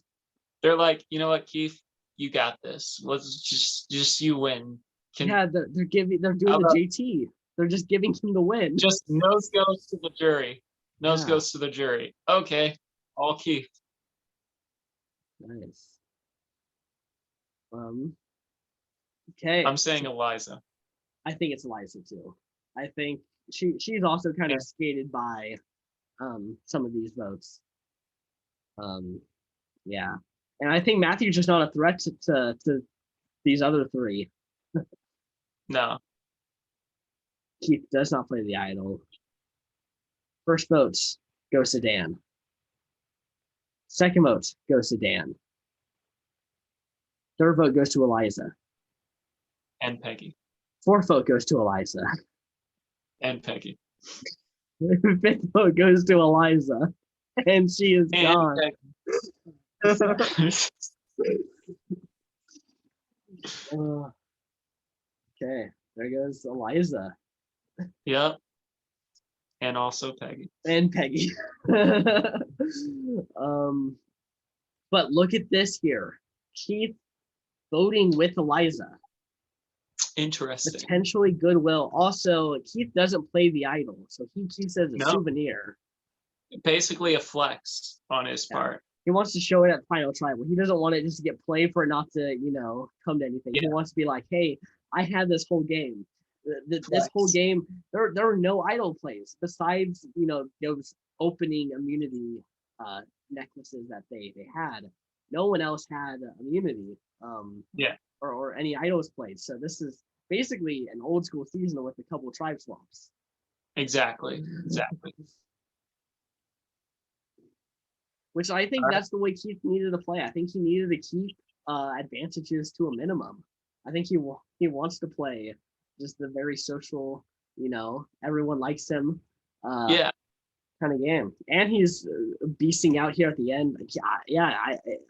They're like, you know what, Keith, you got this. Let's just you win. They're doing the JT. They're just giving him the win. Just nose goes to the jury. Goes to the jury. Okay, all Keith. Nice. Okay. I'm saying Eliza. I think it's Eliza too. I think she's also kind of skated by some of these votes. Yeah. And I think Matthew's just not a threat to these other 3. No. Keith does not play the idol. First vote goes to Dan. Second vote goes to Dan. Third vote goes to Eliza. And Peggy. Fourth vote goes to Eliza. And Peggy. Fifth vote goes to Eliza. And she is And gone. Okay, there goes Eliza. Yep. And also Peggy. And Peggy. But look at this here. Keith voting with Eliza. Interesting. Potentially goodwill. Also, Keith doesn't play the idol, so he keeps it as a No. souvenir. Basically a flex on his part. He wants to show it at Final Tribal. He doesn't want it just to get played for it not to, come to anything. He wants to be like, hey, I had this whole game. This whole game, there were no idol plays besides, those opening immunity necklaces that they had. No one else had immunity. Or any idols played. So this is basically an old school season with a couple of tribe swaps. Exactly. Which I think that's the way Keith needed to play. I think he needed to keep advantages to a minimum. I think he wants to play just the very social, everyone likes him kind of game. And he's beasting out here at the end.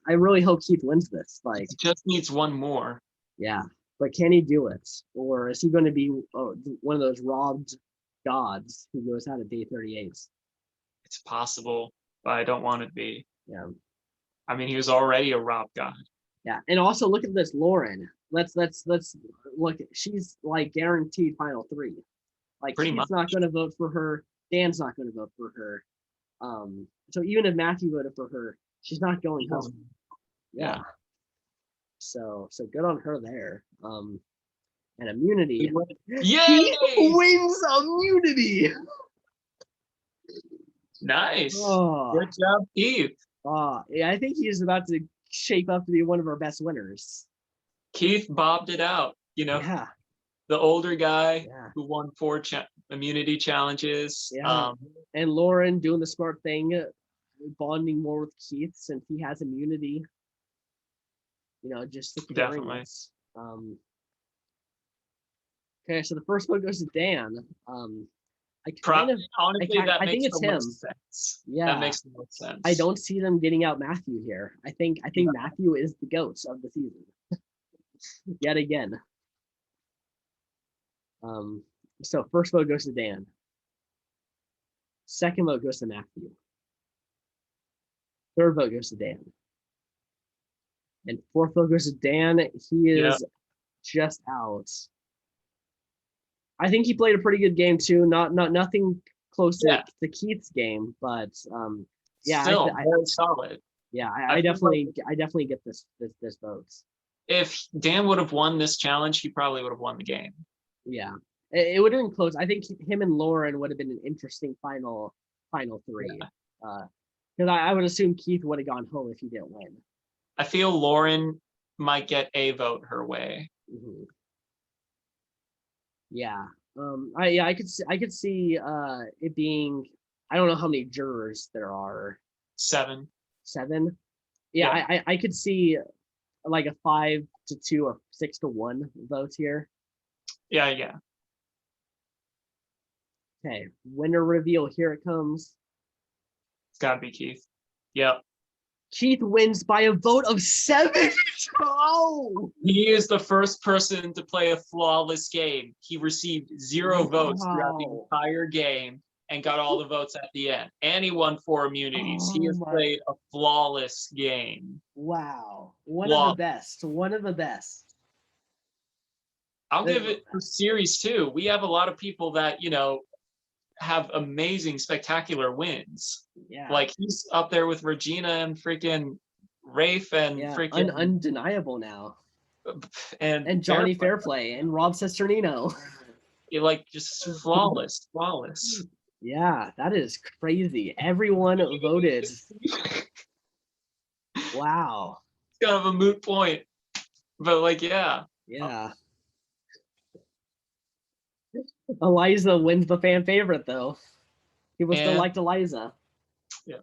I really hope Keith wins this. Like, just needs one more. Yeah, but can he do it? Or is he going to be one of those robbed gods who goes out at day 38? It's possible, but I don't want it to be. Yeah. I mean, he was already a robbed god. Yeah, and also look at this, Lauren. Let's look. She's like guaranteed final 3. Like, Pretty Keith's much. not going to vote for her. Dan's not going to vote for her. So even if Matthew voted for her, she's not going home. Yeah. So good on her there. And immunity. Yay! He wins immunity. Nice. Oh. Good job, Keith. Yeah, I think he's about to shape up to be one of our best winners. Keith bobbed it out. Yeah. The older guy who won 4 immunity challenges. Yeah. And Lauren doing the smart thing, bonding more with Keith since he has immunity. Just securing this. Okay, so the first one goes to Dan. I think it's him. Sense. Yeah, that makes the most sense. I don't see them getting out Matthew here. I think Matthew is the GOAT of the season. Yet again. So first vote goes to Dan. Second vote goes to Matthew. Third vote goes to Dan. And fourth vote goes to Dan. He is just out. I think he played a pretty good game too. Nothing close to Keith's game, but still very solid. Yeah, I definitely get this vote. If Dan would have won this challenge, he probably would have won the game. Yeah, it would have been close. I think him and Lauren would have been an interesting final 3. Because I would assume Keith would have gone home if he didn't win. I feel Lauren might get a vote her way. Mm-hmm. Yeah. I could see it being, I don't know how many jurors there are. 7. Yeah. I could see like a 5-2 or 6-1 vote here. Yeah. Okay, winner reveal, here it comes. It's gotta be Keith. Yep. Keith wins by a vote of 7. Oh! He is the first person to play a flawless game. He received 0 votes throughout the entire game and got all the votes at the end. And he won 4 immunities. He has played a flawless game. Wow. One of the best. I'll give it for series 2. We have a lot of people that, have amazing, spectacular wins. Yeah. Like, he's up there with Regina and freaking Rafe and freaking undeniable now. And Johnny Fairplay and Rob Cesternino. Like, just flawless. Yeah, that is crazy. Everyone voted. Wow. It's kind of a moot point. But like, yeah. Yeah. Eliza wins the fan favorite though. People still And liked Eliza. yeah,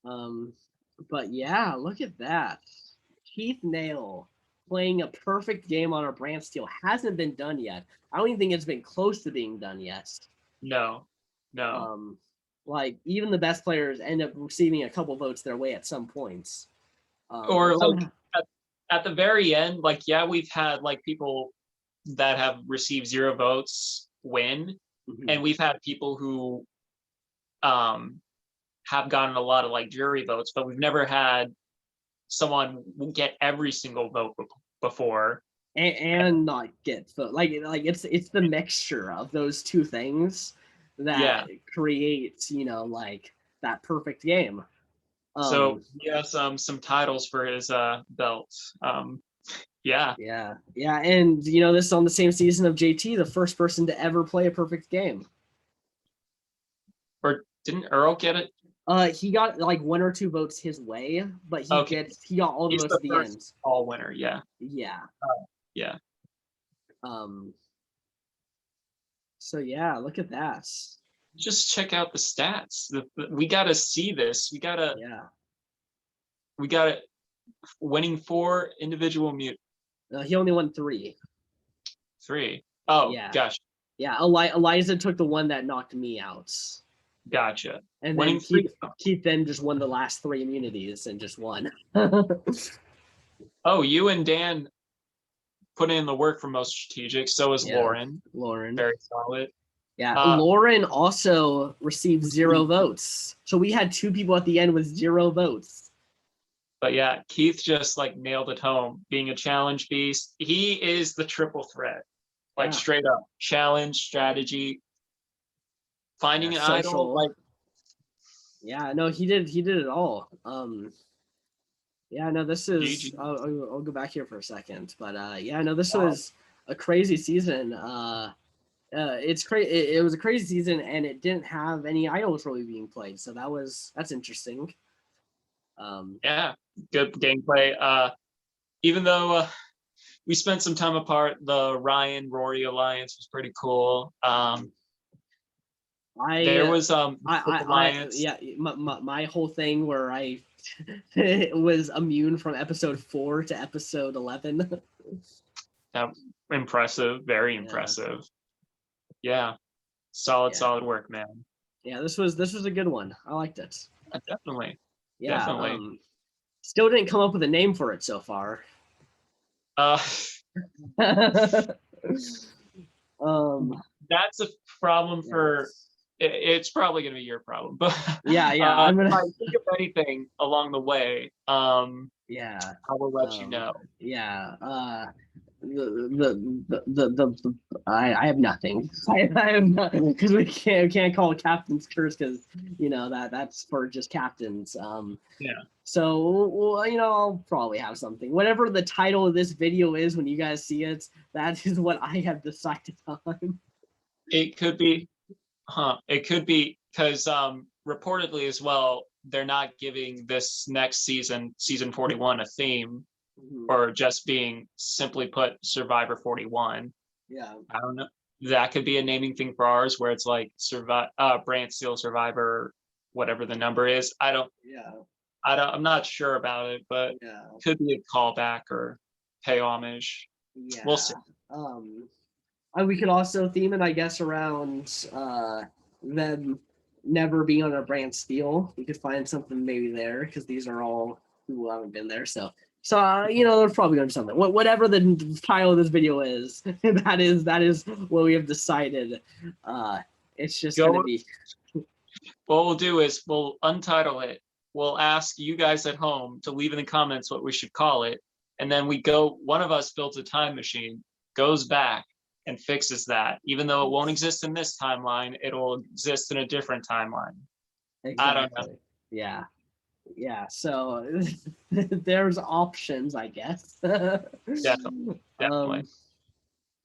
Um, but yeah, look at that. Keith Nail playing a perfect game on our brand steel hasn't been done yet. I don't even think it's been close to being done yet. no, no. Um, like even the best players end up receiving a couple votes their way at some points. Or like Somehow, at, at the very end, like yeah, we've had like people that have received 0 votes win, mhm. and we've had people who um have gotten a lot of like jury votes, but we've never had someone get every single vote before. And not get like it's the mixture of those two things that Yeah. creates like that perfect game. So Um, he has some titles for his belt. Yeah. yeah, and this is on the same season of JT, the first person to ever play a perfect game. Or didn't Earl get it? He got like one or two votes his way, but Okay. he got all the He's votes the at the first end. all winner. Yeah. Yeah. Yeah. Um. So yeah, look at that. Just check out the stats. We got to see this. Yeah. We got to winning 4 individual mute He only won 3. 3. Oh, Yeah. gosh. Yeah. Eliza took the one that knocked me out, Gotcha. and Winning then 3. Keith then just won the last 3 immunities and just won. Oh, you and Dan put in the work for most strategic. So is Yeah. Lauren. Lauren. Very solid. Yeah, Lauren also received 0 votes. So we had 2 people at the end with 0 votes. But yeah, Keith just like nailed it home. Being a challenge beast, he is the triple threat. Like Yeah. straight up challenge, strategy, finding an idol. Social. Like Yeah, no, he did it all. Yeah, no, this is GG. I'll go back here for a second, but yeah, no, this Wow. was a crazy season. It's crazy. It was a crazy season, and it didn't have any idols really being played, so that's interesting. Yeah, good gameplay. Even though we spent some time apart, the Ryan Rory alliance was pretty cool. There I was alliance. yeah, my whole thing where I was immune from episode 4 to episode 11. Impressive, very Yeah. impressive. Yeah, solid, Yeah. solid work, man. Yeah, this was a good one. I liked it. Definitely. Yeah. Definitely. Still didn't come up with a name for it so far. Uh, um, that's a problem for. It's probably gonna be your problem, but yeah, I'm gonna. if I think of anything along the way, Yeah, I will let you know. Yeah. I have nothing. I have nothing because we can't call it captain's curse because that's for just captains. Yeah. So well, I'll probably have something. Whatever the title of this video is when you guys see it, that is what I have decided on. It could be, It could be because reportedly as well, they're not giving this next season 41, a theme, or just being simply put Survivor 41. Yeah. I don't know. That could be a naming thing for ours, where it's like Brand Steel Survivor, whatever the number is. Yeah. I'm not sure about it, but Yeah. could be a callback or pay homage. Yeah. We'll see. We could also theme it, I guess, around them never being on a brand steel. We could find something maybe there because these are all who haven't been there. So they're probably going to do something. Whatever the title of this video is, that is what we have decided. It's just going to be. What we'll do is we'll untitle it. We'll ask you guys at home to leave in the comments what we should call it. And then one of us builds a time machine, goes back and fixes that. Even though it won't exist in this timeline, it'll exist in a different timeline. Exactly. I don't know. Yeah. Yeah. So there's options, I guess. Definitely.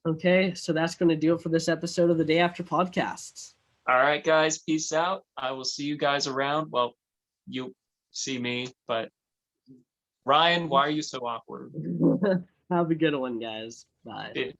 Okay. So that's going to do it for this episode of the Day After Podcast. All right, guys. Peace out. I will see you guys around. Well, you see me, but Ryan, why are you so awkward? Have a good one, guys. Bye.